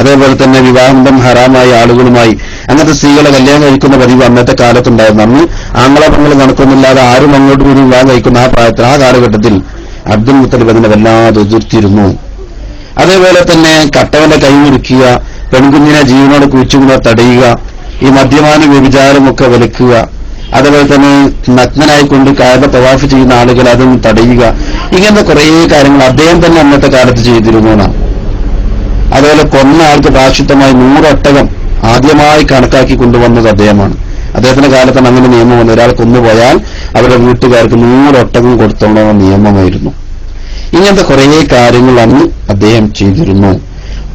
അതേപോലെ തന്നെ വിവാഹബന്ധം ഹറാമായ ആളുകളുമായി അങ്ങനത്തെ സ്ത്രീകളെ കല്യാണം കഴിക്കുന്ന പതിവ് അന്നത്തെ കാലത്തുണ്ടായിരുന്നു. അന്ന് ആങ്ങളെ പെങ്ങൾ കണക്കൊന്നുമില്ലാതെ ആരും അങ്ങോട്ട് പോയി വിവാഹം കഴിക്കുന്ന ആ പ്രായത്തിൽ, ആ കാലഘട്ടത്തിൽ അബ്ദുൽ മുത്തലിബ് അതിനെ വല്ലാതെ എതിർത്തിരുന്നു. അതേപോലെ തന്നെ കട്ടവന്റെ കൈ മുറിക്കുക, പെൺകുഞ്ഞിനെ ജീവനോട് കുഴിച്ചുകൊണ്ട് തടയുക, ഈ മദ്യപാന വ്യഭിചാരമൊക്കെ വിലക്കുക, അതേപോലെ തന്നെ നഗ്നനായിക്കൊണ്ട് കഅബ തവാഫ് ചെയ്യുന്ന ആളുകൾ അതൊന്നും തടയുക, ഇങ്ങനത്തെ കുറേ കാര്യങ്ങൾ അദ്ദേഹം തന്നെ അന്നത്തെ കാലത്ത് ചെയ്തിരുന്നു എന്നാണ്. അതുപോലെ കൊന്ന ആൾക്ക് പ്രായശ്ചിത്തമായി 100 ഒട്ടകം ആദ്യമായി കണക്കാക്കി കൊണ്ടുവന്നത് അദ്ദേഹമാണ്. അദ്ദേഹത്തിന്റെ കാലത്താണ് അങ്ങനെ നിയമം വന്നത്. ഒരാൾ കൊന്നുപോയാൽ അവരുടെ വീട്ടുകാർക്ക് 100 ഒട്ടകം കൊടുത്തോളം നിയമമായിരുന്നു. ഇങ്ങനത്തെ കുറേ കാര്യങ്ങൾ അന്ന് അദ്ദേഹം ചെയ്തിരുന്നു.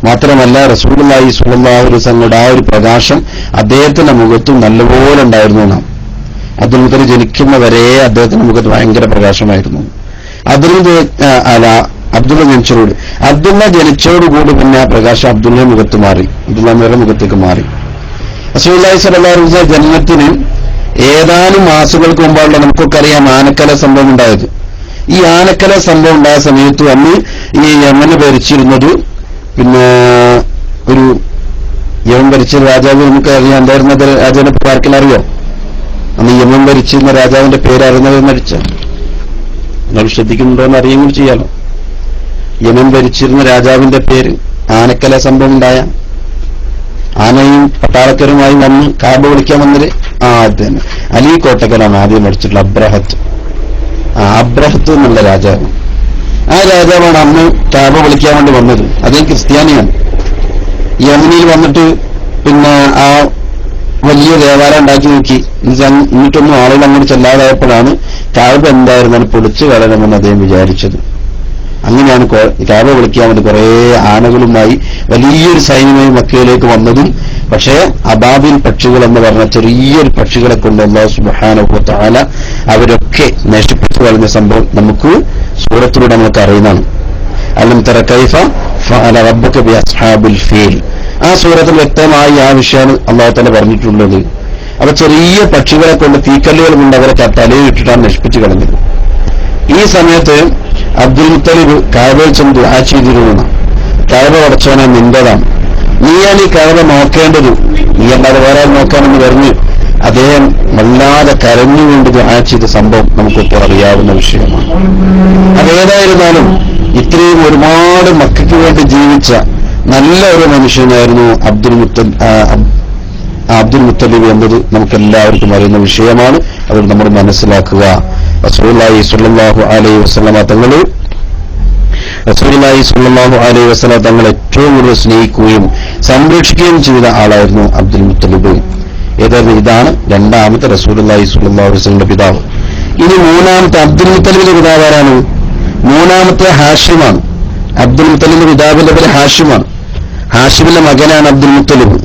മാത്രമല്ല റസൂലുള്ളാഹി സ്വല്ലല്ലാഹു അലൈഹി വസല്ലമയുടെ ആ ഒരു പ്രകാശം അദ്ദേഹത്തിന്റെ മുഖത്തും നല്ലപോലെ ഉണ്ടായിരുന്നു എന്നാണ്. അബ്ദുൽ മുത്തലിബ് ജനിക്കുന്നവരെ അദ്ദേഹത്തിന്റെ മുഖത്ത് ഭയങ്കര പ്രകാശമായിരുന്നു. അബ്ദുള്ള ജനിച്ചോടുകൂടി പിന്നെ ആ പ്രകാശം അബ്ദുള്ള മുഖത്ത് മാറി, അബ്ദുള്ളയുടെ മുഖത്തേക്ക് മാറി. റസൂലുള്ളാഹി സ്വല്ലല്ലാഹു അലൈഹി വസല്ലം ജന്മത്തിന് ഏതാനും മാസങ്ങൾക്ക് മുമ്പാണല്ലോ നമുക്കൊക്കെ അറിയാം ആനക്കല സംഭവം ഉണ്ടായത്. ഈ ആനക്കല സംഭവം ഉണ്ടായ സമയത്ത് അന്ന് ഈ യമന് ഭരിച്ചിരുന്നത് പിന്നെ ഒരു യമൻ ഭരിച്ച രാജാവ് നമുക്ക് അറിയാം. എന്തായിരുന്നത് രാജാവിനെ ആർക്കെല്ലാം അറിയോ? അന്ന് യമൻ ഭരിച്ചിരുന്ന രാജാവിന്റെ പേര് അറിയുന്നത് മരിച്ച നിങ്ങൾ ശ്രദ്ധിക്കുന്നുണ്ടോ എന്ന് അറിയുകയും ചെയ്യാലോ. യമൻ ഭരിച്ചിരുന്ന രാജാവിന്റെ പേര്, ആനക്കല സംഭവം ഉണ്ടായ ആനയും പട്ടാളക്കരുമായി വന്ന് കാബ വിളിക്കാൻ വന്നത് തന്നെ അലി കോട്ടക്കലാണ് ആദ്യം പഠിച്ചിട്ടുള്ള അബ്രഹത്ത് എന്നുള്ള രാജാവ്. ആ രാജാവാണ് അന്ന് കാബ വിളിക്കാൻ വേണ്ടി വന്നത്. അദ്ദേഹം ക്രിസ്ത്യാനിയാണ്. യമനിൽ വന്നിട്ട് പിന്നെ ആ വലിയ ദേവാലയം ഉണ്ടാക്കി നോക്കി. എന്നിട്ടൊന്നും ആളുകൾ അങ്ങോട്ട് ചെല്ലാതായപ്പോഴാണ് കാബ എന്തായിരുന്നാലും പൊളിച്ചു കളയണമെന്ന് അദ്ദേഹം വിചാരിച്ചത്. അങ്ങനെയാണ് കാബ വിളിക്കാൻ വേണ്ടി കുറെ ആനകളുമായി വലിയൊരു സൈന്യമായി മക്കയിലേക്ക് വന്നതും. പക്ഷേ അബാബിൽ പക്ഷികൾ എന്ന് പറഞ്ഞ ചെറിയൊരു പക്ഷികളെ കൊണ്ട് അല്ലാഹു സുബ്ഹാനഹു വ തആല അവരൊക്കെ നശിപ്പിച്ചു കളഞ്ഞ സംഭവം നമുക്ക് സൂറത്തിലൂടെ നമുക്ക് അറിയുന്നതാണ്. അലം തറ കൈഫ ഫഅല റബ്ബുക ബി അസ്ഹാബിൽ ഫീൽ. ആ സൂറത്തിൽ വ്യക്തമായി ആ വിഷയമാണ് അല്ലാഹു തആല പറഞ്ഞിട്ടുള്ളത്. അപ്പൊ ചെറിയ പക്ഷികളെ കൊണ്ട് തീക്കല്ലുകൾ കൊണ്ട് അവരെ തലയിൽ ഇട്ടിട്ടാണ് നശിപ്പിച്ചു കളഞ്ഞത്. ഈ സമയത്ത് അബ്ദുൽ മുത്തലിബ് കഅബയിൽ ചെന്ന് ദുആ ചെയ്തിരുന്നു. കഅബ പടച്ചോനെ നിന്റേതാണ്, നീയാണ് ഈ കഅബ നോക്കേണ്ടത്, നീ അല്ലാതെ വേറെ നോക്കാമെന്ന് പറഞ്ഞ് അദ്ദേഹം വല്ലാതെ കരഞ്ഞുകൊണ്ട് ദുആ ചെയ്ത സംഭവം നമുക്കൊക്കെ അറിയാവുന്ന വിഷയമാണ്. അതേതായിരുന്നാലും ഇത്രയും ഒരുപാട് മക്കൾക്ക് വേണ്ടി ജീവിച്ച നല്ല ഒരു മനുഷ്യനായിരുന്നു അബ്ദുൽ മുത്തലിബ് എന്നത് നമുക്കെല്ലാവർക്കും അറിയുന്ന വിഷയമാണ്. അത് നമ്മൾ മനസ്സിലാക്കുക. റസൂലുള്ളാഹി സ്വല്ലല്ലാഹു അലൈഹി വസല്ലമ തങ്ങൾ ഏറ്റവും കൂടുതൽ സ്നേഹിക്കുകയും സംരക്ഷിക്കുകയും ചെയ്ത ആളായിരുന്നു അബ്ദുൽ മുത്തലിബ്. ഏതായിരുന്നു? ഇതാണ് രണ്ടാമത്തെ റസൂലുള്ളാഹി സ്വല്ലല്ലാഹു അലൈഹി വസല്ലമയുടെ പിതാവ്. ഇനി മൂന്നാമത്തെ അബ്ദുൽ മുത്തലിബിന്റെ പിതാവ് ആരാണ്? മൂന്നാമത്തെ ഹാഷിമാണ്. അബ്ദുൽ മുത്തലിബിന്റെ പിതാവിന്റെ പേര് ഹാഷിമാണ്. ഹാഷിമിന്റെ മകനാണ് അബ്ദുൽ മുത്തലിബ്.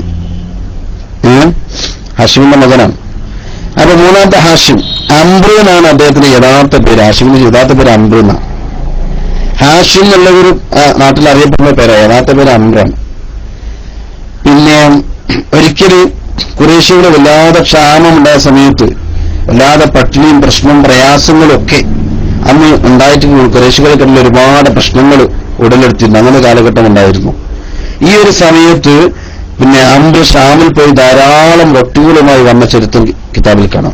ഹാഷിമിന്റെ മകനാണ്. അപ്പൊ മൂന്നാമത്തെ ഹാഷിം അംബ്രു എന്നാണ് അദ്ദേഹത്തിന്റെ യഥാർത്ഥ പേര്. ഹാഷിമിന്റെ യഥാർത്ഥ പേര് അംബ്രു എന്നാണ്. ഹാഷിം എന്നുള്ള ഒരു നാട്ടിൽ അറിയപ്പെടുന്ന പേരാണ്. യഥാർത്ഥ പേര് അംബ്രാണ്. പിന്നെ ഒരിക്കലും ഖുറൈശികളുടെ വല്ലാതെ ക്ഷാമമുണ്ടായ സമയത്ത് വല്ലാതെ പട്ടിണിയും പ്രശ്നവും പ്രയാസങ്ങളും ഒക്കെ അന്ന് ഉണ്ടായിട്ട് ഖുറൈശികൾക്കിടയിൽ ഒരുപാട് പ്രശ്നങ്ങൾ ഉടലെടുത്തിരുന്നു. അങ്ങനെ കാലഘട്ടം ഉണ്ടായിരുന്നു. ഈ ഒരു സമയത്ത് പിന്നെ അംബ്രു ഷാമിൽ പോയി ധാരാളം റൊട്ടികളുമായി വന്ന ചരിത്രം കിതാബിൽ കാണാം.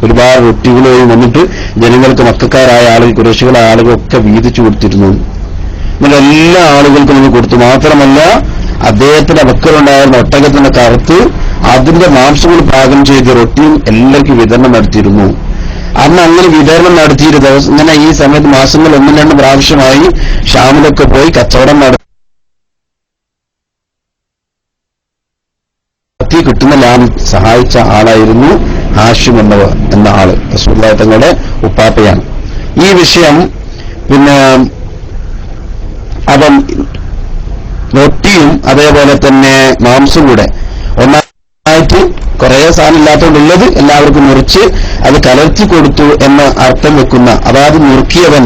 ഒരുപാട് റൊട്ടികളുമായി വന്നിട്ട് ജനങ്ങൾക്ക് മക്കക്കാരായ ആളുകൾ ഖുറൈശികളായ ആളുകളൊക്കെ വീതിച്ചു കൊടുത്തിരുന്നു. എന്നിട്ട് എല്ലാ ആളുകൾക്കും ഇത് കൊടുത്തു. മാത്രമല്ല അദ്ദേഹത്തിന്റെ മക്കളുണ്ടായിരുന്ന ഒട്ടകത്തിന്റെ കറുത്ത് അതിന്റെ മാംസങ്ങൾ പാകം ചെയ്ത് റൊട്ടിയും എല്ലാവർക്കും വിതരണം നടത്തിയിരുന്നു. അന്ന് അങ്ങനെ വിതരണം നടത്തിയ ദിവസം ഇങ്ങനെ ഈ സമയത്ത് മാസങ്ങൾ 1-2 പ്രാവശ്യമായി ഷാമിലൊക്കെ പോയി കച്ചവടം നടത്തി കിട്ടുന്ന ലാഭം സഹായിച്ച ആളായിരുന്നു ഹാഷിം എന്ന ആള്. റസൂലുള്ളാഹി തങ്ങളുടെ ഉപ്പാപ്പയാണ്. ഈ വിഷയം പിന്നെ അപ്പം റൊട്ടിയും അതേപോലെ തന്നെ മാംസം കൂടെ ഒന്നായിട്ട് കുറെ സാധനം ഇല്ലാത്തതുകൊണ്ടുള്ളത് എല്ലാവർക്കും മുറിച്ച് അത് കലർത്തി കൊടുത്തു എന്ന അർത്ഥം വെക്കുന്ന, അതായത് മുറുക്കിയവൻ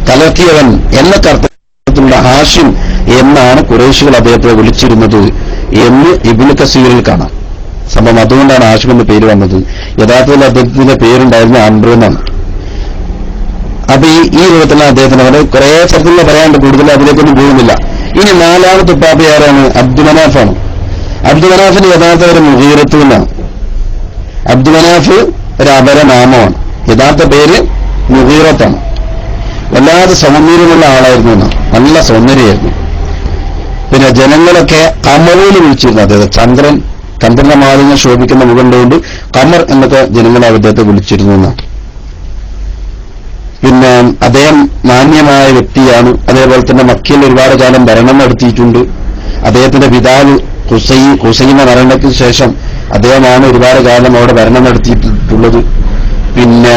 കലർത്തിയവൻ എന്നൊക്കെ അർത്ഥത്തിലുള്ള ഹാഷിം എന്നാണ് ഖുറൈശികൾ അദ്ദേഹത്തെ വിളിച്ചിരുന്നത് എന്ന് ഇബ്നു കസീറിൽ കാണാം. സംഭവം അതുകൊണ്ടാണ് ഹാഷിം എന്ന പേര് വന്നത്. യഥാർത്ഥത്തിൽ അദ്ദേഹത്തിന്റെ പേരുണ്ടായിരുന്ന അംബ്രു എന്നാണ്. അപ്പൊ ഈ രൂപത്തിലാണ് അദ്ദേഹത്തിന് അവിടെ കുറെ സ്ഥലത്തുള്ള പറയാണ്ട്, കൂടുതൽ അതിലേക്കൊന്നും പോകുന്നില്ല. ഇനി നാലാമത്തെ ഉപ്പാപ്പ ആരാണ്? അബ്ദുമനാഫാണ്. അബ്ദുമനാഫിന് യഥാർത്ഥ ഒരു മുഗീറത്ത് എന്നാണ്. അബ്ദുമനാഫ് ഒരു അപരനാമമാണ്. യഥാർത്ഥ പേര് മുഗീറത്താണ്. വല്ലാതെ സൗന്ദര്യമുള്ള ആളായിരുന്നു എന്നാണ്. നല്ല സൗന്ദര്യമായിരുന്നു. പിന്നെ ജനങ്ങളൊക്കെ കമറൂല് വിളിച്ചിരുന്നു അദ്ദേഹത്തെ. ചന്ദ്രന്റെ മാലിന്യം ശോഭിക്കുന്ന മുഖണ്ടുകൊണ്ട് കമർ എന്നൊക്കെ ജനങ്ങളെ അദ്ദേഹത്തെ വിളിച്ചിരുന്നു എന്നാണ്. പിന്നെ അദ്ദേഹം മാന്യമായ വ്യക്തിയാണ്. അതേപോലെ തന്നെ മക്കയിൽ ഒരുപാട് കാലം ഭരണം നടത്തിയിട്ടുണ്ട്. അദ്ദേഹത്തിന്റെ പിതാവ് ഹുസൈന്റെ മരണത്തിന് ശേഷം അദ്ദേഹമാണ് ഒരുപാട് കാലം അവിടെ ഭരണം നടത്തിയിട്ടുള്ളത്. പിന്നെ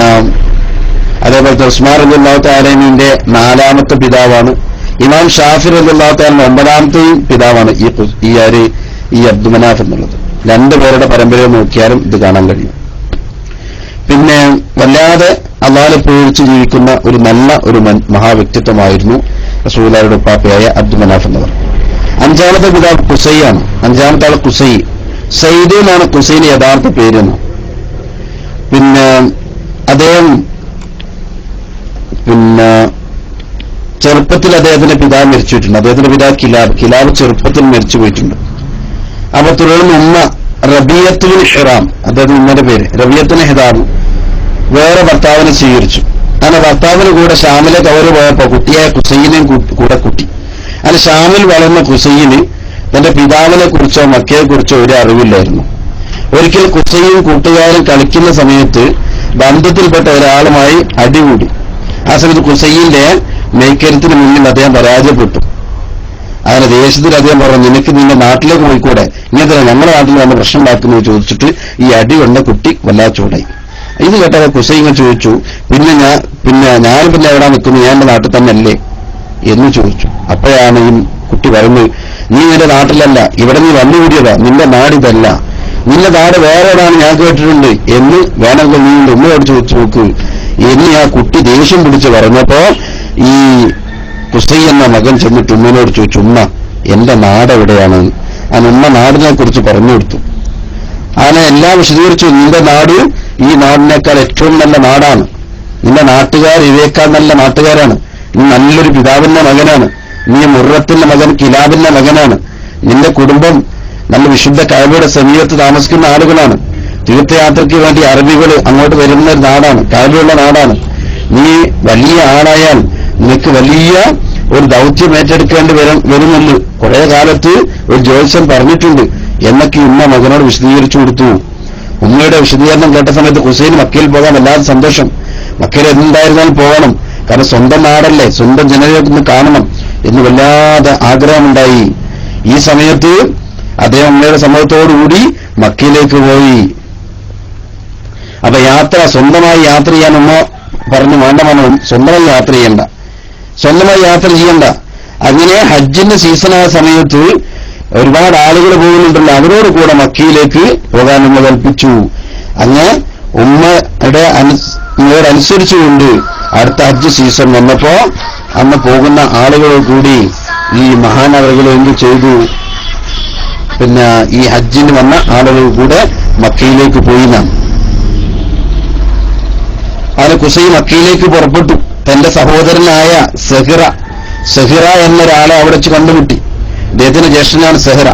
അതേപോലത്തെ ഉസ്മാൻ റളിയല്ലാഹു തആലയുടെ 4ാമത്തെ പിതാവാണ്. ഇമാം ഷാഫി റളിയല്ലാഹു തആല 9ാമത്തെയും പിതാവാണ് ഈ അബ്ദുമനാഫ് എന്നുള്ളത്. 2 പേരുടെ പരമ്പരയെ നോക്കിയാലും ഇത് കാണാൻ കഴിയും. പിന്നെ വല്ലാതെ അല്ലാഹുവിനെ പേടിച്ച് ജീവിക്കുന്ന ഒരു നല്ല ഒരു മഹാവ്യക്തിത്വമായിരുന്നു റസൂലുള്ളാഹിയുടെ ഉപ്പാപ്പയായ അബ്ദുമനാഫ് എന്നവർ. 5ാമത്തെ പിതാവ് ഖുസൈയാണ്. 5ാമത്തെ ആൾ ഖുസൈ. സയ്യിദ് എന്നാണ് ഖുസൈന് യഥാർത്ഥ പേരെന്ന്. പിന്നെ അദ്ദേഹം ചെറുപ്പത്തിൽ അദ്ദേഹത്തിന്റെ പിതാവ് മരിച്ചിട്ടുണ്ട്. അദ്ദേഹത്തിന്റെ പിതാവ് കിലാബ് ചെറുപ്പത്തിൽ മരിച്ചു പോയിട്ടുണ്ട്. അപ്പൊ തുടർന്ന് ഉമ്മ റബിയത്തുൽ ഹിറാം, അദ്ദേഹത്തിന്റെ ഉമ്മയുടെ പേര് റബിയത്തുൽ ഹിറാം, വേറെ ഭർത്താവിനെ സ്വീകരിച്ചു. അങ്ങനെ ഭർത്താവിന് കൂടെ ഷാമിലേക്ക് അവർ പോയപ്പോ കുട്ടിയായ ഖുസൈനെയും കൂടെ കൂട്ടി. അങ്ങനെ ഷാമിൽ വളർന്ന ഖുസൈന് തന്റെ പിതാവിനെ കുറിച്ചോ മക്കയെ കുറിച്ചോ ഒരു അറിവില്ലായിരുന്നു. ഒരിക്കൽ ഖുസൈനും കൂട്ടുകാരും കളിക്കുന്ന സമയത്ത് ബന്ധത്തിൽപ്പെട്ട ഒരാളുമായി അടികൂടി. ആ സമയത്ത് ഖുസൈന്റെ മേയ്ക്കരുത്തിന് മുന്നിൽ അദ്ദേഹം പരാജയപ്പെട്ടു. അങ്ങനെ ദേശത്തിൽ അദ്ദേഹം പറഞ്ഞു, നിനക്ക് നിന്റെ നാട്ടിലേക്ക് പോയിക്കൂടെ, ഇങ്ങനത്തെ ഞങ്ങളുടെ നാട്ടിൽ വന്ന് പ്രശ്നം ഉണ്ടാക്കുന്നത് ചോദിച്ചിട്ട് ഈ അടി കൊണ്ട കുട്ടി വല്ലാതെ ചൂടായി. ഇത് കേട്ടപ്പോൾ കുസൈൻ ചോദിച്ചു, പിന്നെ ഞാൻ എവിടെ നിൽക്കുന്നു, ഞാൻ എന്റെ നാട്ടിൽ തന്നെ അല്ലേ എന്ന് ചോദിച്ചു. അപ്പോഴാണ് ഈ കുട്ടി പറയുന്നത്, നീ നിന്റെ നാട്ടിലല്ല, ഇവിടെ നീ വന്നുകൂടിയതാ, നിന്റെ നാടിതല്ല, നിന്റെ നാട് വേറെ എവിടെയാണ് ഞാൻ കേട്ടിട്ടുണ്ട് എന്ന് വേണമെങ്കിൽ നീ ഉമ്മയോട് ചോദിച്ചു നോക്ക് എന്ന് ആ കുട്ടി ദേഷ്യം പിടിച്ച് പറഞ്ഞപ്പോ ഈ കുസൈ എന്ന മകൻ ചെന്നിട്ട് ഉമ്മനോട് ചോദിച്ചു, ഉമ്മ എന്റെ നാട് എവിടെയാണ്? അങ്ങനെ ഉമ്മ നാടിനെ കുറിച്ച് പറഞ്ഞു കൊടുത്തു. അങ്ങനെ എല്ലാം വിശദീകരിച്ചു. നിന്റെ നാട് ഈ നാടിനേക്കാൾ ഏറ്റവും നല്ല നാടാണ്, നിന്റെ നാട്ടുകാർ ഇവയേക്കാൾ നല്ല നാട്ടുകാരാണ്, നീ നല്ലൊരു പിതാവിന്റെ മകനാണ്, നീ മുറത്തിന്റെ മകൻ കിലാബിന്റെ മകനാണ്, നിന്റെ കുടുംബം നല്ല വിശുദ്ധ കഅബയുടെ സമീപത്ത് താമസിക്കുന്ന ആളുകളാണ്, തീർത്ഥയാത്രയ്ക്ക് വേണ്ടി അറബികൾ അങ്ങോട്ട് വരുന്ന ഒരു നാടാണ്, കഅബയുള്ള നാടാണ്, നീ വലിയ ആളായാൽ നിനക്ക് വലിയ ഒരു ദൗത്യം ഏറ്റെടുക്കേണ്ടി വരുമെന്ന് കുറെ കാലത്ത് ഒരു ജ്യോത്സ്യൻ പറഞ്ഞിട്ടുണ്ട് എന്നൊക്കെ ഉമ്മ മകനോട് വിശദീകരിച്ചു കൊടുത്തു. ഉമ്മയുടെ വിശദീകരണം കേട്ട സമയത്ത് ഹുസൈൻ മക്കയിൽ പോകാൻ വല്ലാതെ സന്തോഷം. മക്കയിൽ എന്തായിരുന്നാലും പോകണം, കാരണം സ്വന്തം നാടല്ലേ, സ്വന്തം ജനതയെ ഒന്ന് കാണണം എന്ന് വല്ലാതെ ആഗ്രഹമുണ്ടായി. ഈ സമയത്ത് അദ്ദേഹം ഉമ്മയുടെ സമ്മതത്തോടുകൂടി മക്കയിലേക്ക് പോയി. അപ്പൊ സ്വന്തമായി യാത്ര ചെയ്യാൻ ഉമ്മ പറഞ്ഞു, വേണ്ട മനം സ്വന്തമായി യാത്ര ചെയ്യണ്ട. അങ്ങനെ ഹജ്ജിന്റെ സീസണായ സമയത്ത് ഒരുപാട് ആളുകൾ പോകുന്നുണ്ടല്ലോ, അവരോട് കൂടെ മക്കയിലേക്ക് പോകാൻ ഉമ്മ കൽപ്പിച്ചു. അങ്ങനെ ഉമ്മയോടനുസരിച്ചുകൊണ്ട് അടുത്ത ഹജ്ജ് സീസൺ വന്നപ്പോ അന്ന് പോകുന്ന ആളുകളോട് കൂടി ഈ മഹാനവറുകൾ എന്ത് ചെയ്തു, ഈ ഹജ്ജിന് വന്ന ആളുകൾ കൂടെ മക്കയിലേക്ക് പോയി. അങ്ങനെ കുസൈ മക്കയിലേക്ക് പുറപ്പെട്ടു. തന്റെ സഹോദരനായ സെഹിറ എന്നൊരാളെ അവിടെ വെച്ച് കണ്ടുമുട്ടി. അദ്ദേഹത്തിന്റെ ജ്യേഷ്ഠനാണ് സെഹറ.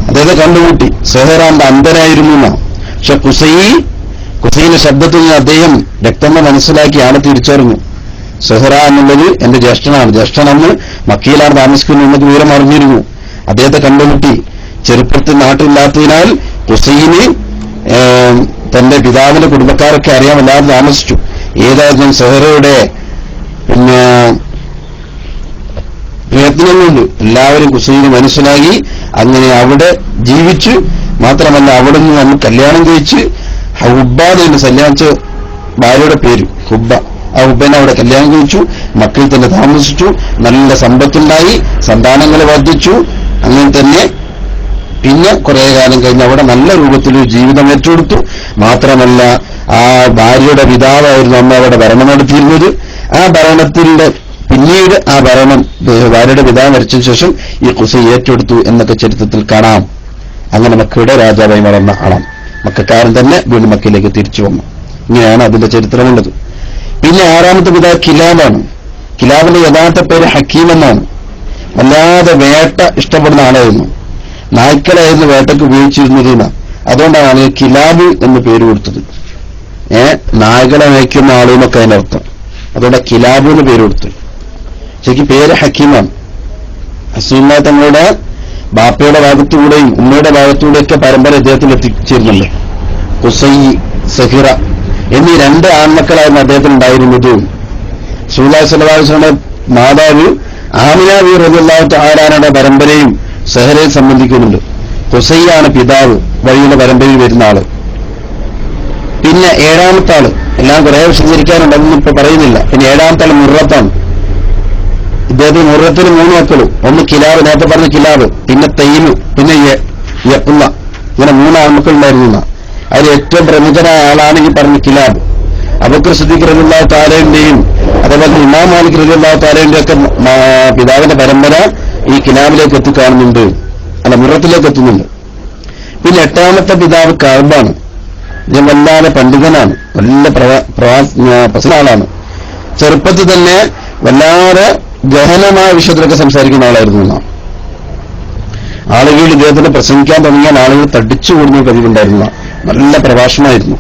അദ്ദേഹത്തെ കണ്ടുമുട്ടി. സെഹറ എന്റെ അന്ധനായിരുന്നു എന്നാണ്. പക്ഷെ കുസൈന്റെ ശബ്ദത്തിൽ നിന്ന് അദ്ദേഹം വ്യക്തത മനസ്സിലാക്കി ആളെ തിരിച്ചറിഞ്ഞു. സെഹറ എന്നുള്ളത് എന്റെ ജ്യേഷ്ഠനാണ്, ജ്യേഷ്ഠൻ അന്ന് മക്കയിലാണ് താമസിക്കുന്നത് എന്നത് വിവരം അറിഞ്ഞിരുന്നു. അദ്ദേഹത്തെ കണ്ടുമുട്ടി. ചെറുപ്പത്തിൽ നാട്ടിലില്ലാത്തതിനാൽ കുസൈന് തന്റെ പിതാവിന്റെ കുടുംബക്കാരൊക്കെ അറിയാമല്ലാതെ താമസിച്ചു. ഏതായാലും സെഹറയുടെ പ്രയത്നം കൊണ്ട് എല്ലാവരും കുസൈന് മനസ്സിലാക്കി. അങ്ങനെ അവിടെ ജീവിച്ച് മാത്രമല്ല അവിടെ നിന്ന് നമ്മൾ കല്യാണം കഴിച്ച് ഹുബ്ബ എന്ന് കല്യാണിച്ച ഭാര്യയുടെ പേര് ഹുബ്ബ. ആ ഹുബ്ബനെ അവിടെ കല്യാണം കഴിച്ചു, മക്കളിൽ തന്നെ താമസിച്ചു, നല്ല സമ്പത്തുണ്ടായി, സന്താനങ്ങൾ വർദ്ധിച്ചു. അങ്ങനെ തന്നെ പിന്നെ കുറെ കാലം കഴിഞ്ഞ് അവിടെ നല്ല രൂപത്തിലൊരു ജീവിതം ഏറ്റെടുത്തു. മാത്രമല്ല ആ ഭാര്യയുടെ പിതാവായിരുന്നു അമ്മ അവിടെ ഭരണം നടത്തിയിരുന്നത്. ആ ഭരണത്തിന്റെ പിന്നീട് ആ ഭരണം ഭാര്യയുടെ പിതാവ് മരിച്ചതിന് ശേഷം ഈ കുസൈ ഏറ്റെടുത്തു എന്നൊക്കെ ചരിത്രത്തിൽ കാണാം. അങ്ങനെ മക്കയുടെ രാജാവായി വളർന്ന ആളാണ്. മക്കാരൻ തന്നെ വീണ്ടും മക്കയിലേക്ക് തിരിച്ചു വന്നു. ഇങ്ങനെയാണ് അതിന്റെ ചരിത്രമുള്ളത്. പിന്നെ ആറാമത്തെ പിതാവ് കിലാബാണ്. കിലാബിന്റെ യഥാർത്ഥ പേര് ഹക്കീം എന്നാണ്. വല്ലാതെ വേട്ട ഇഷ്ടപ്പെടുന്ന ആളായിരുന്നു. നായ്ക്കളായിരുന്നു വേട്ടയ്ക്ക് ഉപയോഗിച്ചിരുന്നത്. അതുകൊണ്ടാണ് കിലാബ് എന്ന് പേര് കൊടുത്തത്. നായകളെ നയിക്കുന്ന ആളുകളൊക്കെ അതിനർത്ഥം. അതുകൊണ്ട് കിലാബ് എന്ന് പേര് കൊടുത്തു. ശരിക്കും പേര് ഹക്കീമാണ്. ഹസീമ തങ്ങളുടെ ബാപ്പയുടെ ഭാഗത്തുകൂടെയും ഉമ്മയുടെ ഭാഗത്തുകൂടെയൊക്കെ പരമ്പര ഇദ്ദേഹത്തിൽ എത്തിച്ചേരുന്നുണ്ട്. കുസൈ, സഹിറ എന്നീ രണ്ട് ആൺമക്കളായിരുന്നു അദ്ദേഹത്തിന് ഉണ്ടായിരുന്നത്. റസൂലുള്ളാഹി സ്വല്ലല്ലാഹു അലൈഹി വസല്ലമയുടെ മാതാവ് ആമിന ബിബി റളിയല്ലാഹു തആലയുടെ പരമ്പരയും സെഹറയെ സംബന്ധിക്കുന്നുണ്ട്. കുസൈയാണ് പിതാവ്, വഴിയുള്ള പരമ്പരയിൽ വരുന്ന ആള്. പിന്നെ ഏഴാമത്തെ ആള്, എല്ലാം കുറെ വിശദീകരിക്കാനുണ്ട്, അതൊന്നും ഇപ്പൊ പറയുന്നില്ല. പിന്നെ ഏഴാമത്തെ ആള് മുറത്താണ്. ഇദ്ദേഹത്തിന് മുറത്തിന് 3 മക്കളും. ഒന്ന് കിലാബ്, നേരത്തെ പറഞ്ഞ കിലാബ്, പിന്നെ തൈമ്, പിന്നെ യഖ്ല. ഇങ്ങനെ 3 ആൺമക്കളുണ്ടായിരുന്നു. അതിൽ ഏറ്റവും പ്രമുഖനായ ആളാണ് ഈ പറഞ്ഞ കിലാബ്. അബൂബക്കർ സിദ്ദീഖ് റളിയല്ലാഹു തആലയുടെയും അതേപോലെ ഇമാം മാലിക് റളിയല്ലാഹു തആലയുടെ ഒക്കെ പിതാവിന്റെ പരമ്പര ഈ കിലാബിലേക്ക് എത്തിക്കാണുന്നുണ്ട്, അല്ല മുറത്തിലേക്ക് എത്തുന്നുണ്ട്. പിന്നെ 8ാമത്തെ പിതാവ് കഅബാണ്. ഞാൻ വല്ലാതെ പണ്ഡിതനാണ്, നല്ല പ്രശ്നമാണ്. ചെറുപ്പത്തിൽ തന്നെ വല്ലാതെ ഗഹനമായ വിഷയത്തിലൊക്കെ സംസാരിക്കുന്ന ആളായിരുന്നു എന്നാണ്. ആളുകൾ ഇദ്ദേഹത്തിന് പ്രസംഗിക്കാൻ തുടങ്ങിയാൽ ആളുകൾ തടിച്ചു കൂടുന്ന പതിവുണ്ടായിരുന്ന നല്ല പ്രഭാഷണമായിരുന്നു.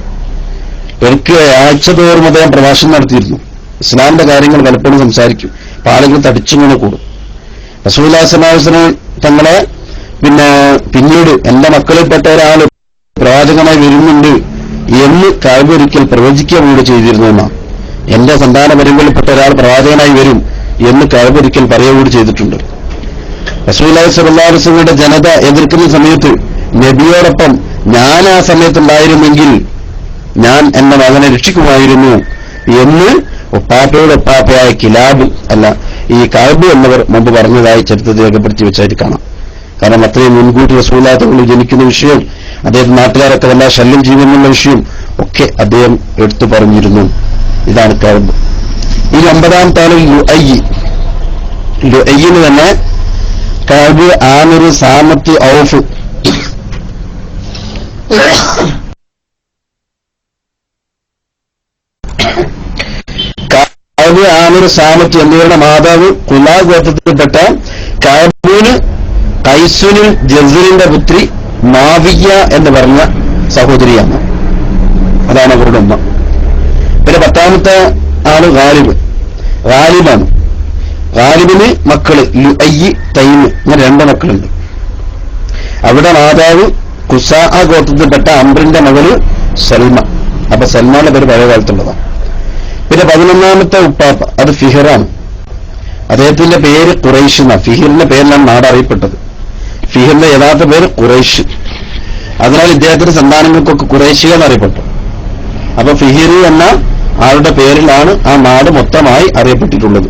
എനിക്ക് ആഴ്ചതോറും അദ്ദേഹം പ്രഭാഷണം നടത്തിയിരുന്നു. ഇസ്ലാമിന്റെ കാര്യങ്ങൾ പലപ്പോഴും സംസാരിക്കും. അപ്പൊ ആളുകൾ തടിച്ചുകൊണ്ട് കൂടും. റസൂലുള്ളാഹി സ്വല്ലല്ലാഹു അലൈഹി വസല്ലം തങ്ങളെ പിന്നീട് എന്റെ മക്കളിൽപ്പെട്ട ഒരാൾ പ്രവാചകനായി വരുന്നുണ്ട് എന്ന് കഅബ ഒരിക്കൽ പ്രവചിക്കുക കൂടി ചെയ്തിരുന്നു എന്നാണ്. എന്റെ സന്താന പരമ്പരയിൽപ്പെട്ട ഒരാൾ പ്രവാചകനായി വരും, എന്ന് കഅബ ഒരിക്കൽ പറയുകയും ചെയ്തിട്ടുണ്ട്. റസൂലുള്ളാഹി സ്വല്ലല്ലാഹു അലൈഹി വസല്ലമയുടെ ജനത എതിർക്കുന്ന സമയത്ത് നബിയോടൊപ്പം ഞാൻ ആ സമയത്തുണ്ടായിരുന്നെങ്കിൽ ഞാൻ എന്റെ മകനെ രക്ഷിക്കുമായിരുന്നു എന്ന് ഒപ്പാപ്പയുടെ ഒപ്പാപ്പയായ കിലാബ് അല്ല ഈ കഅബ് എന്നവർ മുമ്പ് പറഞ്ഞതായി ചരിത്രത്തിൽ രേഖപ്പെടുത്തി വെച്ചായിട്ട് കാണാം. കാരണം അത്രയും മുൻകൂട്ടി റസൂലുള്ളാഹി തങ്ങൾ ജനിക്കുന്ന വിഷയം, അദ്ദേഹം നാട്ടുകാരൊക്കെ വല്ല ശല്യം ചെയ്യുമെന്നുള്ള വിഷയം ഒക്കെ അദ്ദേഹം എടുത്തു പറഞ്ഞിരുന്നു. ഇതാണ് കഅബ്. ഈ 9ാമത്തെ ആള് ലുഅയ്യിന് തന്നെ കഅബ്, ആമിർ, സാമത്ത്, ഔഫ് കഅബ്, ആമിർ, സാമത്ത് എന്നിവരുടെ മാതാവ് ഖുലാ ഗോത്രത്തിൽപ്പെട്ട കഅബിന് ഖൈസുനിൽ ജസറിന്റെ പുത്രി മാവിയ എന്ന് പറഞ്ഞ സഹോദരിയാണ്. അതാണ് അവരുടെ ഉമ്മ. പിന്നെ 10ാമത്തെ ആള് ഗാലിബാണ്. ഗാലിബിന് മക്കള് ലുഅയ്യ്, തൈമ് അങ്ങനെ 2 മക്കളുണ്ട്. അവിടെ മാതാവ് ഖുസാ ഗോത്രത്തിൽപ്പെട്ട അംറിന്റെ മകള് സൽമ. അപ്പൊ സൽമാന്റെ പേര് പഴയ കാലത്തുള്ളതാണ്. പിന്നെ 11ാമത്തെ ഉപ്പാപ്പ അത് ഫിഹിറാണ്. അദ്ദേഹത്തിന്റെ പേര് ഖുറൈഷ് എന്നാണ്. ഫിഹിറിന്റെ പേരിലാണ് നാട് അറിയപ്പെട്ടത്. ഫിഹിറിന്റെ യഥാർത്ഥ പേര് ഖുറൈഷ്. അതിനാൽ ഇദ്ദേഹത്തിന്റെ സന്താനങ്ങൾക്കൊക്കെ ഖുറൈശികൾ എന്നറിയപ്പെട്ടു. അപ്പൊ ഫിഹിർ എന്ന ആളുടെ പേരിലാണ് ആ നാട് മൊത്തമായി അറിയപ്പെട്ടിട്ടുള്ളത്.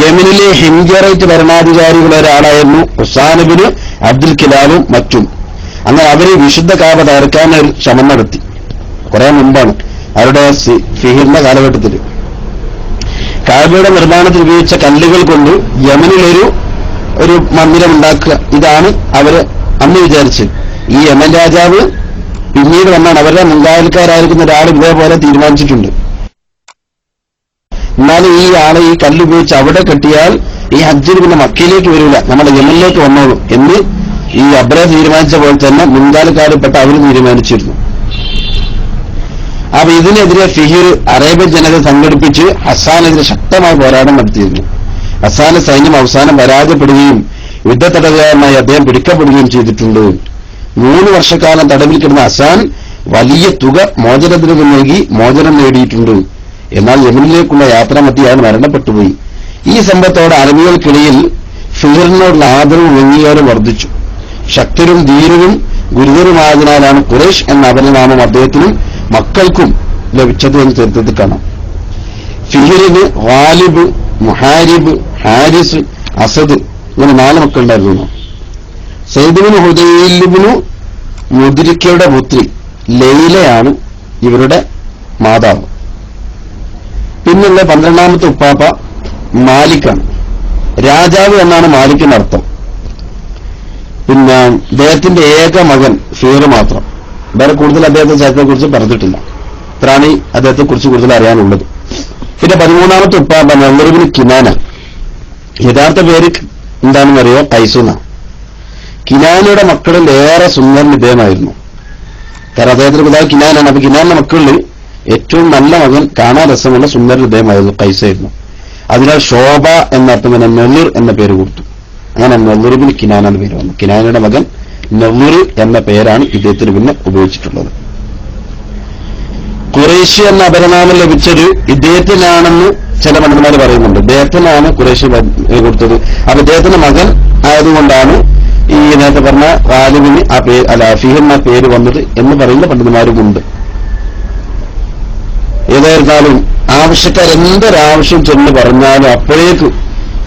യമനിലെ ഹിംജറൈറ്റ് ഭരണാധികാരികളുടെ ഒരാളായിരുന്നു ഹുസാനുബിന് അബ്ദുൽ കിലാബും മറ്റും. അങ്ങനെ അവര് വിശുദ്ധ കാബ തകർക്കാൻ ഒരു ശ്രമം നടത്തി. കുറെ മുമ്പാണ്, അവരുടെ ഫിഹിറിന്റെ കാലഘട്ടത്തിൽ. കാബയുടെ നിർമ്മാണത്തിൽ ഉപയോഗിച്ച കല്ലുകൾ കൊണ്ട് യമനിലൊരു മന്ദിരം ഉണ്ടാക്കുക, ഇതാണ് അവര് അന്ന് വിചാരിച്ചത്. ഈ യമൻ രാജാവ് പിന്നീട് വന്നാണ് അവരുടെ മുൻകാലക്കാരായിരിക്കുന്ന ഒരാൾ ഇതേപോലെ തീരുമാനിച്ചിട്ടുണ്ട്. എന്നാലും ഈ ആളെ ഈ കല്ലുപയോഗിച്ച് അവിടെ കെട്ടിയാൽ ഈ ഹജ്ജിന് പിന്നെ മക്കയിലേക്ക് വരില്ല, നമ്മുടെ യമനിലേക്ക് വന്നോളൂ എന്ന് ഈ അബ്ര തീരുമാനിച്ച പോലെ തന്നെ മുൻകാലക്കാരിൽപ്പെട്ട അവർ തീരുമാനിച്ചിരുന്നു. അപ്പൊ ഇതിനെതിരെ ഫിഹിർ അറേബ്യൻ ജനത സംഘടിപ്പിച്ച് ഹസ്സാനെതിരെ ശക്തമായ പോരാട്ടം നടത്തിയിരുന്നു. ഹസ്സാന്റെ സൈന്യം അവസാനം പരാജയപ്പെടുകയും യുദ്ധത്തടവുകാരനായി അദ്ദേഹം പിടിക്കപ്പെടുകയും ചെയ്തിട്ടുണ്ട്. 3 വർഷക്കാലം തടവിൽ കിടന്ന ഹസ്സാൻ വലിയ തുക മോചനദ്രവ്യം നൽകി മോചനം നേടിയിട്ടുണ്ട്. എന്നാൽ യമനിലേക്കുള്ള യാത്രാമധ്യേ അയാൾ മരണപ്പെട്ടുപോയി. ഈ സംഭവത്തോടെ അറബികൾക്കിടയിൽ ഫിഹിറിനോടുള്ള ആദരവും അംഗീകാരവും വർദ്ധിച്ചു. ശക്തരും ധീരവും ഗുരുതരമായതിനാലാണ് ഖുറൈഷ് എന്ന അപരനാമം അദ്ദേഹത്തിനും മക്കൾക്കും ലഭിച്ചത് എന്ന് ചരിത്രത്തിൽ കാണാം. ഫിഹിറിന് ഗാലിബ്, മുഹാരിബ്, ഹാരിസ്, അസദ് ഇങ്ങനെ 4 മക്കളുണ്ടായിരുന്നു. സയ്യിദുബ്നു ഹുദൈലിബ്നു മുദ്രിക്കയുടെ പുത്രി ലൈലയാണ് ഇവരുടെ മാതാവ്. പിന്നുള്ള 12ാമത്തെ ഉപ്പാപ്പ മാലിക്കാണ്. രാജാവ് എന്നാണ് മാലിക്കിന്റെ അർത്ഥം. പിന്നെ അദ്ദേഹത്തിന്റെ ഏക മകൻ ഫിഹിർ മാത്രം. വേറെ കൂടുതൽ അദ്ദേഹത്തെ ചരിത്രത്തെ കുറിച്ച് പറഞ്ഞിട്ടില്ല. ഇത്രയാണ് അദ്ദേഹത്തെ കുറിച്ച് കൂടുതൽ അറിയാനുള്ളത്. പിന്നെ 13ാമത്തെ ഉപ്പാപ്പ നളറുബിന് കിനാന. യഥാർത്ഥ പേര് എന്താണെന്ന് അറിയോ? ഖൈസുന. കിനാനയുടെ മക്കളിൽ ഏറെ സുന്ദരൻ ഇദ്ദേഹമായിരുന്നു. കാരണം അദ്ദേഹത്തിന്റെ പിതാവ് കിനാനാണ്. അപ്പൊ കിനാന്റെ മക്കളിൽ ഏറ്റവും നല്ല മകൻ, കാണാൻ രസമുള്ള സുന്ദരൻ ഇദ്ദേഹമായിരുന്നു, ഖൈസായിരുന്നു. അതിനാൽ ശോഭ എന്ന അർത്ഥം തന്നെ നെളിർ എന്ന പേര് കൊടുത്തു. അങ്ങനെ നളറുബിന് കിനാന എന്ന പേര് വന്നു. കിനാനയുടെ മകൻ നളർ എന്ന പേരാണ് ഇദ്ദേഹത്തിന് പിന്നെ ഉപയോഗിച്ചിട്ടുള്ളത്. ഖുറൈശി എന്ന അപരനാമം ലഭിച്ചത് ഇദ്ദേഹത്തിനാണെന്ന് ചില പണ്ഡിതന്മാർ പറയുന്നുണ്ട്. ഇദ്ദേഹത്തിനാണ് ഖുറൈശി കൊടുത്തത്. അപ്പൊ ഇദ്ദേഹത്തിന്റെ മകൻ ആയതുകൊണ്ടാണ് ഈ നേരത്തെ പറഞ്ഞ ഗാലിബിന് ആ പേര് ഫിഹിറിന് ആ പേര് വന്നത് എന്ന് പറയുന്ന പണ്ഡിതന്മാരുമുണ്ട്. ഏതായിരുന്നാലും ആവശ്യക്കാരെന്തൊരാവശ്യം ചെന്ന് പറഞ്ഞാലും അപ്പോഴേക്ക്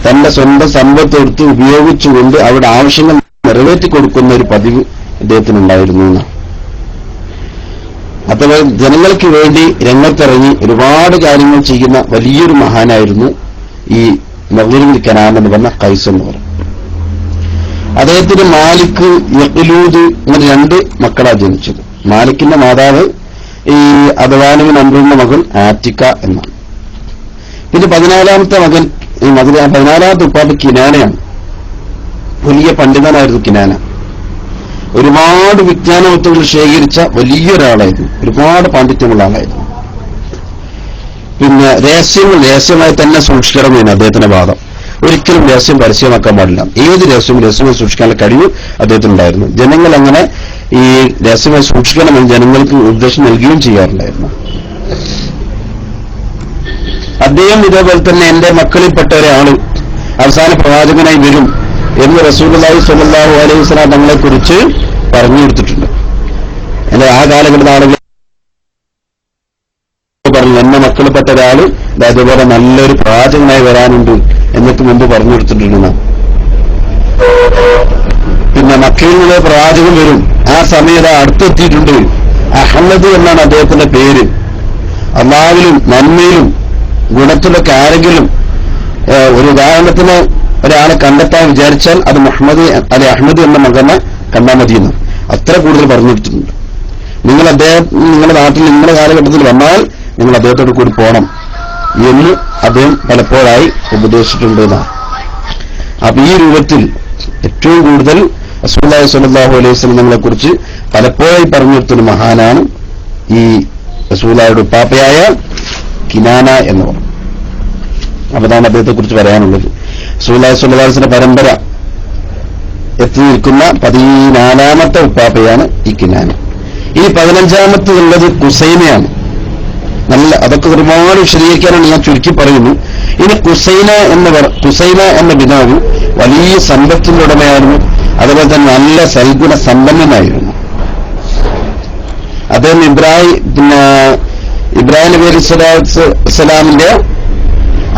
തന്റെ സ്വന്തം സമ്പത്ത് എടുത്ത് ഉപയോഗിച്ചുകൊണ്ട് അവരുടെ ആവശ്യങ്ങൾ നിറവേറ്റി കൊടുക്കുന്ന ഒരു പതിവ് ഇദ്ദേഹത്തിനുണ്ടായിരുന്നു എന്നാണ്. അഥവാ ജനങ്ങൾക്ക് വേണ്ടി രംഗത്തിറങ്ങി ഒരുപാട് കാര്യങ്ങൾ ചെയ്യുന്ന വലിയൊരു മഹാനായിരുന്നു ഈ നളറുബിൻ കിനാന എന്ന് പറഞ്ഞ ഖൈസ് എന്ന് പറയും. അദ്ദേഹത്തിന് മാലിക്, യഖ്ലൂദ് ഇങ്ങനെ 2 മക്കളാണ് ജനിച്ചത്. മാലിക്കിന്റെ മാതാവ് ഈ അദ്വാനുവിൻ അംറിന്റെ മകൾ ആറ്റിക്ക എന്നാണ്. പിന്നെ 14ാമത്തെ മകൻ 14ാമത്തെ ഉപ്പാപ്പ കിനാനയാണ്. വലിയ പണ്ഡിതനായിരുന്നു കിനാന. ഒരുപാട് വിജ്ഞാനവത്തുകൾ ശേഖരിച്ച വലിയൊരാളായിരുന്നു. ഒരുപാട് പാണ്ഡിത്യമുള്ള ആളായിരുന്നു. പിന്നെ രഹസ്യമായി തന്നെ സൂക്ഷിക്കണമെന്ന് അദ്ദേഹത്തിന്റെ വാദം. ഒരിക്കലും രഹസ്യം പരസ്യമാക്കാൻ പാടില്ല. ഏത് രഹസ്യമായി സൂക്ഷിക്കാനുള്ള കഴിവ് അദ്ദേഹത്തിനുണ്ടായിരുന്നു. ജനങ്ങൾ അങ്ങനെ ഈ രഹസ്യമായി സൂക്ഷിക്കണമെന്ന് ജനങ്ങൾക്ക് ഉപദേശം നൽകുകയും ചെയ്യാറുണ്ടായിരുന്നു. അദ്ദേഹം ഇതേപോലെ തന്നെ എന്റെ മക്കളിൽപ്പെട്ട ഒരാള് അവസാന പ്രവാചകനായി വരും എന്ന് റസൂലുള്ളാഹി സ്വല്ലല്ലാഹു അലൈഹി വസല്ലം തങ്ങളെ കുറിച്ച് പറഞ്ഞു കൊടുത്തിട്ടുണ്ട്. എന്റെ ആ കാലഘട്ടത്തിൽ ആളുകൾ പറഞ്ഞു എന്റെ മക്കളിൽപ്പെട്ട ഒരാള് അതേപോലെ നല്ലൊരു പ്രവാചകനായി വരാനുണ്ട് എന്നൊക്കെ മുമ്പ് പറഞ്ഞു കൊടുത്തിട്ടുണ്ടെന്ന്. പിന്നെ മക്കയിൽ നിന്ന് പ്രവാചകൻ വരും, ആ സമയത്ത് അടുത്തെത്തിയിട്ടുണ്ട്. അഹമ്മദ് എന്നാണ് അദ്ദേഹത്തിന്റെ പേര്. അള്ളാഹുവിലും നന്മയിലും ഗുണത്തിലൊക്കെ ആരെങ്കിലും ഒരു ഉദാഹരണത്തിന് ഒരാളെ കണ്ടെത്താൻ വിചാരിച്ചാൽ അത് മുഹമ്മദ് അല്ലെ അഹമ്മദ് എന്ന മകനെ കണ്ടാൽ മതിയെന്ന് അത്ര കൂടുതൽ പറഞ്ഞു കൊടുത്തിട്ടുണ്ട്. നിങ്ങൾ അദ്ദേഹം നിങ്ങളുടെ നാട്ടിൽ നിങ്ങളുടെ കാലഘട്ടത്തിൽ വന്നാൽ നിങ്ങൾ അദ്ദേഹത്തോട് കൂടി പോകണം എന്ന് അദ്ദേഹം പലപ്പോഴായി ഉപദേശിച്ചിട്ടുണ്ട് എന്നാണ്. അപ്പൊ ഈ രൂപത്തിൽ ഏറ്റവും കൂടുതൽ റസൂലുള്ളാഹി സ്വല്ലല്ലാഹു അലൈഹി വസല്ലം നമ്മളെ കുറിച്ച് പലപ്പോഴായി പറഞ്ഞു കൊടുത്തൊരു മഹാനാണ് ഈ റസൂലുള്ളാഹിയുടെ ഉപ്പാപ്പയായ കിനാന എന്ന് പറഞ്ഞു. അപ്പൊ അതാണ് അദ്ദേഹത്തെ കുറിച്ച് പറയാനുള്ളത്. റസൂലുള്ളാഹി സ്വല്ലല്ലാഹു അലൈഹി വസല്ലം പരമ്പര എത്തി നിൽക്കുന്ന 14ാമത്തെ ഉപ്പാപ്പയാണ് ഈ കിനാന. ഈ 15ാമത്തെ ഉള്ളത് കുസൈനയാണ്. നല്ല അതൊക്കെ ഒരുപാട് വിശദീകരിക്കാനാണ് ഞാൻ ചുരുക്കി പറയുന്നു. ഇനി കുസൈന എന്ന പിതാവ് വലിയ സമ്പത്തിന്റെ ഉടമയായിരുന്നു. അതുപോലെ തന്നെ നല്ല സൽഗുണ സമ്പന്നനായിരുന്നു. അദ്ദേഹം ഇബ്രാഹിം നബി അലൈഹിസ്സലാമിന്റെ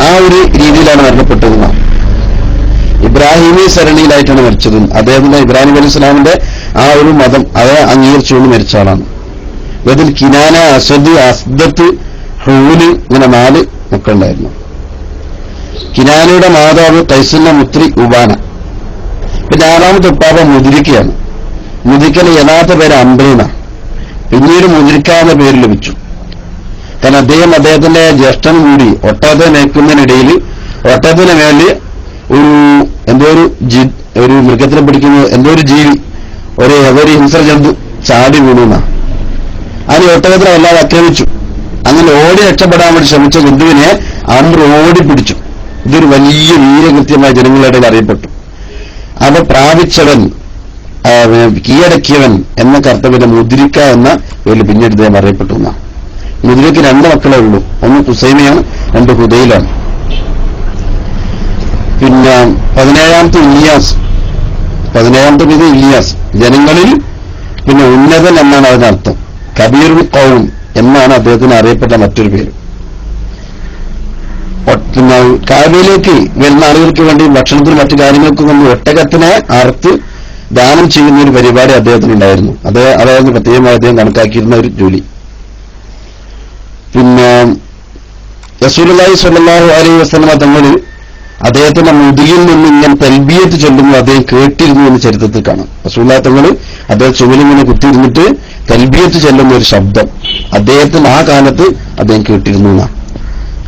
ആ ഒരു രീതിയിലാണ് മരണപ്പെട്ടത്. ഇബ്രാഹിമി സരണിയിലായിട്ടാണ് മരിച്ചത്. അദ്ദേഹത്തിന്റെ ഇബ്രാഹിം നബി അലൈഹിസ്സലാമിന്റെ ആ ഒരു മതം അത് അംഗീകരിച്ചുകൊണ്ട് മരിച്ച ആളാണ്. ഇതിൽ കിനാന, അസദ്, അസ്ദത്ത്, ഹൂല് ഇങ്ങനെ 4 മക്കളുണ്ടായിരുന്നു. കിനാനയുടെ മാതാവ് കൈസുന്ന മുത്രി ഉബാന. പിന്നെ 6ാമത്തെ ഉപ്പാപ്പ മുദ്രിക്കയാണ്. മുദ്രിക്കയുടെ യഥാർത്ഥ പേര് അംബ്രീന. പിന്നീട് മുദ്രിക്ക എന്ന പേര് ലഭിച്ചു. കാരണം അദ്ദേഹത്തിന്റെ ജ്യേഷ്ഠനും കൂടി ഒട്ടകത്തെ മേക്കുന്നതിനിടയിൽ ഒട്ടകത്തിന് മേല് ഒരു മൃഗത്തിനെ പിടിക്കുന്ന എന്തോ ഒരു ജീവി ഒരു ഹിംസ ജന്തു ചാടി വീണുന്ന അതിന് ഒട്ടകത്തിനെ വല്ലാതെ ആക്രമിച്ചു. അങ്ങനെ ഓടി രക്ഷപ്പെടാൻ വേണ്ടി ശ്രമിച്ച ജന്തുവിനെ അമ്ര ഓടി പിടിച്ചു. ഇതൊരു വലിയ വീരകൃത്യമായ ജനങ്ങളുടെ ഇടയിൽ അറിയപ്പെട്ടു. അത് പ്രാപിച്ചവൻ, കീഴടക്കിയവൻ എന്ന കർത്തവ്യം മുദ്രിക്ക എന്ന പേരിൽ പിന്നീട് ഇദ്ദേഹം അറിയപ്പെട്ടു. മുദ്രിക്ക് 2 മക്കളേ ഉള്ളൂ. ഒന്ന് കുസൈമയാണ്, 2 ഹുദൈലാണ്. പിന്നെ 17ാമത്തെ ഇലിയാസ്. 17ാമത്തെ പേര് ഇലിയാസ്. ജനങ്ങളിൽ പിന്നെ ഉന്നതൻ എന്നാണ് അതിനർത്ഥം. കബീറുൽ ഖൗം എന്നാണ് അദ്ദേഹത്തിന് അറിയപ്പെട്ട മറ്റൊരു പേര്. പിന്നെ കാബയിലേക്ക് വരുന്ന ആളുകൾക്ക് വേണ്ടി ഭക്ഷണത്തിനും മറ്റു കാര്യങ്ങൾക്കും കൊണ്ട് ഒട്ടകത്തിനെ അറുത്ത് ദാനം ചെയ്യുന്ന ഒരു പരിപാടി അദ്ദേഹത്തിനുണ്ടായിരുന്നു. അതായിരുന്നു പ്രത്യേകമായി അദ്ദേഹം കണക്കാക്കിയിരുന്ന ഒരു ജോലി. പിന്നെ റസൂലുള്ളാഹി സ്വല്ലല്ലാഹു അലൈഹി വസല്ലം തങ്ങൾ അദ്ദേഹത്തിന്റെ മുടിയിൽ നിന്ന് ഇങ്ങനെ തൽബിയത്ത് ചൊല്ലുമ്പോൾ അദ്ദേഹം കേട്ടിരുന്നു എന്ന് ചരിത്രത്തിൽ കാണാം. റസൂലുള്ളാഹി തങ്ങൾ അദ്ദേഹം ചുമലിങ്ങനെ കുത്തിയിരുന്നിട്ട് തൽബിയത്ത് ചൊല്ലുന്ന ഒരു ശബ്ദം അദ്ദേഹത്തിന് ആ കാലത്ത് അദ്ദേഹം കേട്ടിരുന്നു എന്നാണ്.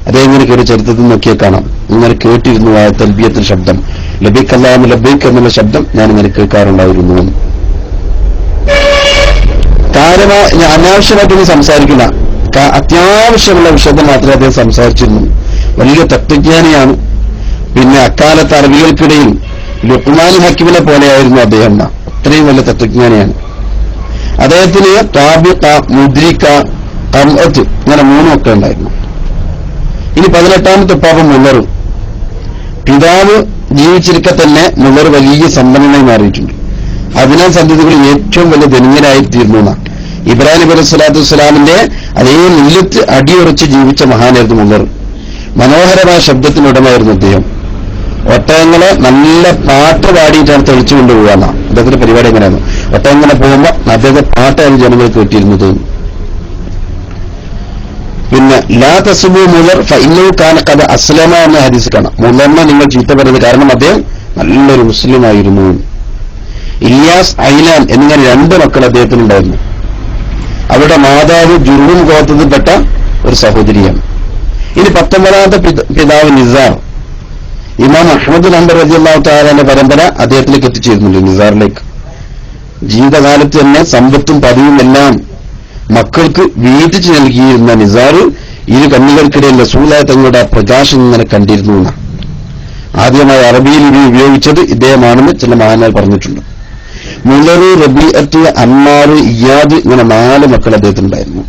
അദ്ദേഹം ഇങ്ങനെ കേട്ട് ചരിത്രത്തിൽ നോക്കിയാൽ കാണാം. ഇങ്ങനെ കേട്ടിരുന്നു ആ തൽബിയത്തിന്റെ ശബ്ദം. ലബൈക് അല്ലാഹുമ്മ ലബൈക് എന്നുള്ള ശബ്ദം ഞാനിങ്ങനെ കേൾക്കാറുണ്ടായിരുന്നു. കാര്യമായി ഞാൻ അനാവശ്യമായിട്ടൊന്നും സംസാരിക്കില്ല. അത്യാവശ്യമുള്ള വിഷയത്തിൽ മാത്രമേ അദ്ദേഹം സംസാരിച്ചിരുന്നു. വലിയ തത്വജ്ഞാനിയാണ്. പിന്നെ അക്കാലത്ത് അറബികൾക്കിടയിൽ ലുഖ്മാൻ ഹക്കീമിനെ പോലെയായിരുന്നു അദ്ദേഹം. അത്രയും വലിയ തത്വജ്ഞാനിയാണ്. അദ്ദേഹത്തിന് താബിഖ, മുദ്രിക, ഖംഅത്ത് ഇങ്ങനെ 3 മക്കൾ ഉണ്ടായിരുന്നു. ഇനി 18ാമത്തെ ഉപ്പാപ്പ മുല്ലർ. പിതാവ് ജീവിച്ചിരിക്കെ തന്നെ മുല്ലർ വലിയ സമ്പന്നനായി മാറിയിട്ടുണ്ട്. അതിനാൽ സന്ധികളിൽ ഏറ്റവും വലിയ ധനികനായിത്തീർന്നു. ഇബ്രാഹിം നബി സ്വല്ലല്ലാഹു വസ്സലാമിന്റെ അതേ നിലത്ത് അടിയുറച്ച് ജീവിച്ച മഹാനായിരുന്നു മുല്ലർ. മനോഹരമായ ശബ്ദത്തിനുടമായിരുന്നു അദ്ദേഹം. ഒട്ടകങ്ങളെ നല്ല പാട്ട് പാടിയിട്ടാണ് തെളിച്ചു കൊണ്ടുപോകാന്ന അദ്ദേഹത്തിന്റെ പരിപാടി എങ്ങനെയായിരുന്നു. ഒട്ടകങ്ങളെ പോകുമ്പോൾ അദ്ദേഹത്തെ പാട്ടാണ് ജനങ്ങൾക്ക് കിട്ടിയിരുന്നത്. പിന്നെ ലാ തസ്ബു മുല്ലർ ഫഇന്നഹു കാന ഖദ അസ്ലമ എന്ന ഹദീസ് കാണാം. മുല്ലറിനെ നിങ്ങൾ ചീത്ത പറയുന്നത് കാരണം അദ്ദേഹം നല്ലൊരു മുസ്ലിം ആയിരുന്നു. ഇലിയാസ്, ഐലാൻ എന്നിങ്ങനെ 2 മക്കൾ അദ്ദേഹത്തിനുണ്ടായിരുന്നു. അവരുടെ മാതാവ് ജുർഹും ഗോത്രത്തിൽപ്പെട്ട ഒരു സഹോദരിയാണ്. ഇനി 19ാമത്തെ പിതാവ് നിസാർ. ഇമാം അഹ്മദ് നമ്പർ റളിയല്ലാഹു തആലയുടെ പരമ്പര അദ്ദേഹത്തിലേക്ക് എത്തിച്ചേരുന്നുണ്ട്. നിസാറിലേക്ക് ജീവിതകാലത്ത് തന്നെ സമ്പത്തും പതിവും എല്ലാം മക്കൾക്ക് വീതിച്ചു നൽകിയിരുന്ന നിസാർ 2 കണ്ണുകൾക്കിടയിൽ റസൂലുള്ളാഹി തങ്ങളുടെ പ്രകാശം ഇങ്ങനെ കണ്ടിരുന്നു എന്നാണ്. ആദ്യമായി അറബിയിൽ ഇത് ഉപയോഗിച്ചത് ഇദ്ദേഹമാണെന്ന് ചില മഹാന്മാർ പറഞ്ഞിട്ടുണ്ട്. മുല്ലർ, റബീഅത്ത്, അമ്മാർ, ഇയാദ് ഇങ്ങനെ 4 മക്കൾ അദ്ദേഹത്തിനുണ്ടായിരുന്നു.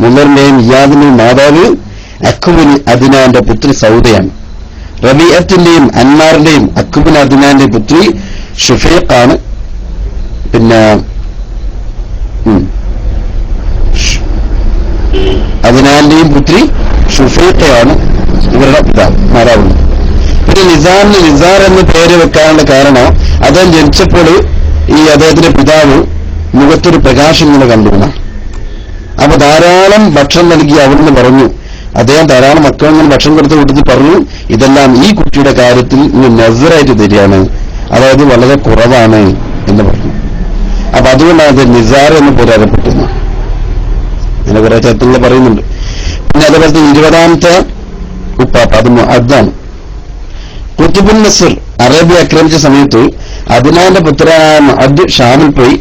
മുല്ലറിന്റെയും ഇയാദിന്റെയും മാതാവ് അക്ബിൻ അദ്നാന്റെ പുത്രി സൗദയാണ്. റബീഅത്തിന്റെയും അൻമാറിന്റെയും അക്ബിൻ അദ്നാന്റെ പുത്രി ഷുഫൈഖാണ്. പിന്നെ അദ്നാന്റെയും പുത്രി ഷുഫൈഖയാണ് ഇവരുടെ പിതാവ് മാതാവുണ്ട്. പിന്നെ നിസാറിന് നിസാർ എന്ന് പേര് വെക്കാനുള്ള കാരണം അദ്ദേഹം ജനിച്ചപ്പോൾ ഈ അദ്ദേഹത്തിന്റെ പിതാവ് മുഖത്തൊരു പ്രകാശം ഇങ്ങനെ കണ്ടുവന്നാണ്. അപ്പൊ ധാരാളം ഭക്ഷണം നൽകി അവിടുന്ന് പറഞ്ഞു, അദ്ദേഹം ധാരാളം മക്കളിങ്ങനെ ഭക്ഷണം കൊടുത്ത കൂട്ടത്തിൽ പറഞ്ഞു, ഇതെല്ലാം ഈ കുട്ടിയുടെ കാര്യത്തിൽ നസറായിട്ട് തരികയാണ്, അതായത് വളരെ കുറവാണ് എന്ന് പറഞ്ഞു. അപ്പൊ അതുകൊണ്ടാണ് അത് നിസാർ എന്ന് പേര് അറിയപ്പെട്ടത്. അങ്ങനെ കുറെ ചരിത്രങ്ങൾ പറയുന്നുണ്ട്. പിന്നെ അതുപോലത്തെ 20ാമത്തെ ഉപ്പാപ്പ അത് മുഅദ്ദാണ്. ഖുതുബുൻ നസ്ർ അറേബ്യ ആക്രമിച്ച സമയത്ത് അദ്നാന്റെ പുത്രനായ മുഅദ്ദ് ഷാമിൽ പോയി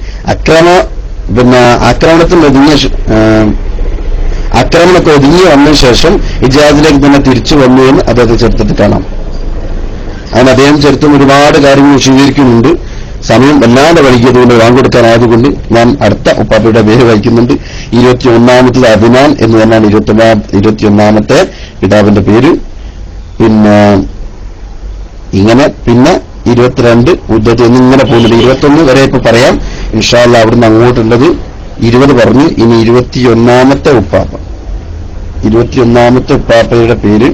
ആക്രമണമൊക്കെ ഒതുങ്ങി വന്ന ശേഷം ഇജാസിലേക്ക് തന്നെ തിരിച്ചു വന്നു എന്ന് അദ്ദേഹത്തെ ചരിത്രത്തിൽ കാണാം. അതിന് അദ്ദേഹം ചരിത്രം ഒരുപാട് കാര്യങ്ങൾ വിശദീകരിക്കുന്നുണ്ട്. സമയം വല്ലാതെ വൈകിയതുകൊണ്ട് വാങ്ങിക്കൊടുക്കാനായതുകൊണ്ട് ഞാൻ അടുത്ത ഉപ്പാപ്പയുടെ പേര് വായിക്കുന്നുണ്ട്. 21ാമത്തത് അദ്നാൻ എന്ന് തന്നെയാണ് 21ാമത്തെ പിതാവിന്റെ പേര്. പിന്നെ ഇങ്ങനെ പിന്നെ 22 ഉദ്ദത്ത് എന്നിങ്ങനെ പോകുന്നുണ്ട്. 21 വരെ ഇപ്പൊ പറയാം ഇൻഷാ അല്ലാഹ്. അവിടുന്ന് അങ്ങോട്ടുള്ളത് 20 പറഞ്ഞു. ഇനി 21ാമത്തെ ഉപ്പാപ്പ, 21ാമത്തെ ഉപ്പാപ്പയുടെ പേര്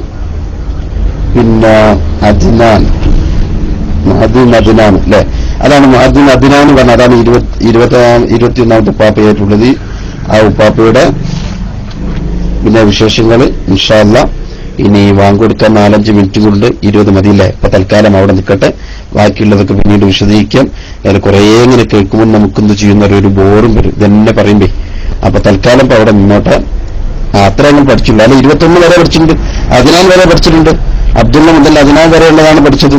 പിന്നെ അദ്നാൻ, മുഅദ്ദിൻ അദ്നാൻ അല്ലെ, അതാണ് മുഅദ്ദിൻ അദ്നാൻ എന്ന് പറഞ്ഞത്. അതാണ് 21ാമത്തെ ഉപ്പാപ്പയായിട്ടുള്ളത്. ആ ഉപ്പാപ്പയുടെ പിന്നെ വിശേഷങ്ങൾ ഇൻഷാ അല്ലാഹ് ഇനി വാങ്ങിക്കൊടുക്കാൻ 4-5 മിനിറ്റ് കൊണ്ട് 20 മതിയില്ലേ. അപ്പൊ തൽക്കാലം അവിടെ നിൽക്കട്ടെ, ബാക്കിയുള്ളതൊക്കെ പിന്നീട് വിശദീകരിക്കാം. അതിൽ കുറേ ഇങ്ങനെ കേൾക്കുമ്പോൾ നമുക്കെന്ത് ചെയ്യുന്ന ഒരു ബോറും വരും ഇതെന്നെ പറയുമ്പേ. അപ്പൊ തൽക്കാലം ഇപ്പൊ അവിടെ നിന്നോട്ടെ. അത്ര അങ്ങനെ പഠിച്ചില്ല. അല്ല 21 വരെ പഠിച്ചിട്ടുണ്ട്, അദ്നാൻ വരെ പഠിച്ചിട്ടുണ്ട്. അബ്ദുള്ള മുതൽ അദ്നാൻ വരെയുള്ളതാണ് പഠിച്ചത്.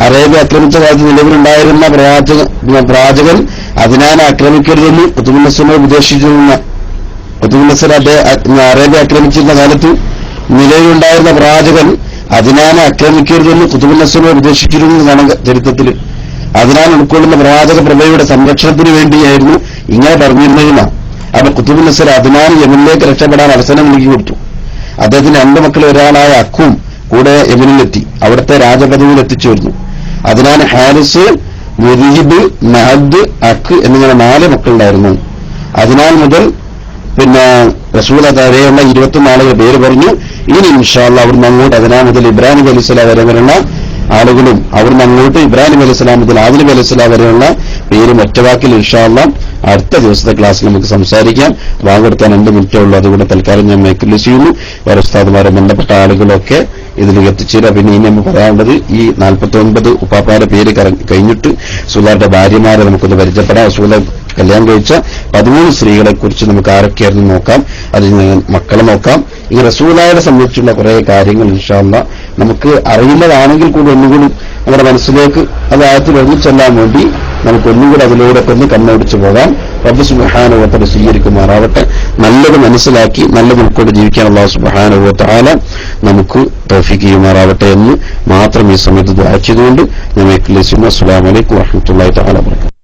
അറേബ്യ ആക്രമിച്ച കാലത്ത് നിലവിലുണ്ടായിരുന്ന പ്രവാചകൻ അദ്നാനെ ആക്രമിക്കരുതെന്ന് ഖുതുബുൻ നസ്റിനെ ഉപദേശിച്ചിരുന്ന ഖുതുബുൻ നസ്ർ അറേബ്യ ആക്രമിച്ചിരുന്ന കാലത്ത് നിലവിലുണ്ടായിരുന്ന പ്രവാചകൻ അദ്നാനെ ആക്രമിക്കരുതെന്ന് ഖുതുബുൻ നസ്റിനെ ഉപദേശിച്ചിരുന്നതാണ് ചരിത്രത്തിൽ. അദ്നാൻ ഉൾക്കൊള്ളുന്ന പ്രവാചക പ്രഭയുടെ സംരക്ഷണത്തിന് വേണ്ടിയായിരുന്നു ഇങ്ങനെ പറഞ്ഞിരുന്നതിനാ. അപ്പൊ ഖുതുബുൻ നസ്ർ അദ്നാൻ യമനിലേക്ക് രക്ഷപ്പെടാൻ അവസരം നൽകി കൊടുത്തു. അദ്ദേഹത്തിന് 2 മക്കൾ ഒരാളായ അക്കും കൂടെ യമനിലെത്തി, അവിടുത്തെ രാജപദവിയിൽ എത്തിച്ചേർന്നു. അദ്നാൻ ഹാരിസ്, മുദീബ്, മഹദ്, അഖ് എന്നിങ്ങനെ 4 മക്കളുണ്ടായിരുന്നു. അദ്നാൻ മുതൽ പിന്നെ റസൂൽ വരെയുള്ള 21 ആളുകൾ പേര് പറഞ്ഞു. ഇനി ഇൻഷാ അല്ലാഹ് അവിടുന്ന് അങ്ങോട്ട് അദ്നാൻ മുതൽ ഇബ്രാഹിം നബി അലൈഹിസ്സലാം വരെയുള്ള ആളുകളും അവിടുന്ന് അങ്ങോട്ട് ഇബ്രാഹിം നബി അലൈഹിസ്സലാം മുതൽ ആദം നബി അലൈഹിസ്സലാം വരെയുള്ള പേരും ഒറ്റവാക്കിൽ ഇൻഷാ അല്ലാഹ് അടുത്ത ദിവസത്തെ ക്ലാസ്സിൽ നമുക്ക് സംസാരിക്കാം. വാങ്ങെടുക്കാൻ 2 മിനിറ്റേ ഉള്ളൂ. അതുകൊണ്ട് തൽക്കാലം ഞാൻ മേക്കല് ചെയ്യുന്നു. വേറെ ഉസ്താദുമാരെ ബന്ധപ്പെട്ട ആളുകളൊക്കെ ഇതിലേക്ക് എത്തിച്ചേരാം. പിന്നെ ഇനി നമുക്ക് പറയാനുള്ളത് ഈ 49 ഉപ്പാപ്പാരുടെ പേര് കഴിഞ്ഞിട്ട് റസൂലുള്ളാഹിയുടെ ഭാര്യമാരെ നമുക്കൊന്ന് പരിചയപ്പെടാം. റസൂലുള്ളാഹി കല്യാണം കഴിച്ച 13 സ്ത്രീകളെ കുറിച്ച് നമുക്ക് ആരൊക്കെയായിരുന്നു നോക്കാം. അതിൽ മക്കളെ നോക്കാം. ഈ റസൂലുള്ളാഹിയെ സംബന്ധിച്ചുള്ള കുറെ കാര്യങ്ങൾ ഇൻഷാ അല്ലാഹ് നമുക്ക് അറിയുന്നതാണെങ്കിൽ കൂടി ഒന്നുകൂടി നമ്മുടെ മനസ്സിലേക്ക് അത് ആയത്തിൽ ഒന്നിച്ചെല്ലാൻ വേണ്ടി നമുക്ക് ഒന്നുകൂടി അതിലൂടെ ഒന്ന് കണ്ണോടിച്ചു പോകാം. റബ്ബ് സുബ്ഹാനഹു വ തആല സ്വീകരിക്കുമാറാവട്ടെ. നല്ലത് മനസ്സിലാക്കി നല്ലത് ഉൾക്കൊണ്ട് ജീവിക്കാൻ അല്ലാഹു സുബ്ഹാനഹു വ തആല നമുക്ക് തൗഫീഖ് ചെയ്യുമാറാവട്ടെ എന്ന് മാത്രം ഈ സമയത്ത് ദുആ ചെയ്തുകൊണ്ട് ഞാൻ അസ്സലാമു അലൈക്കും വറഹ്മത്തുള്ളാഹി തആല വബറകാതുഹു.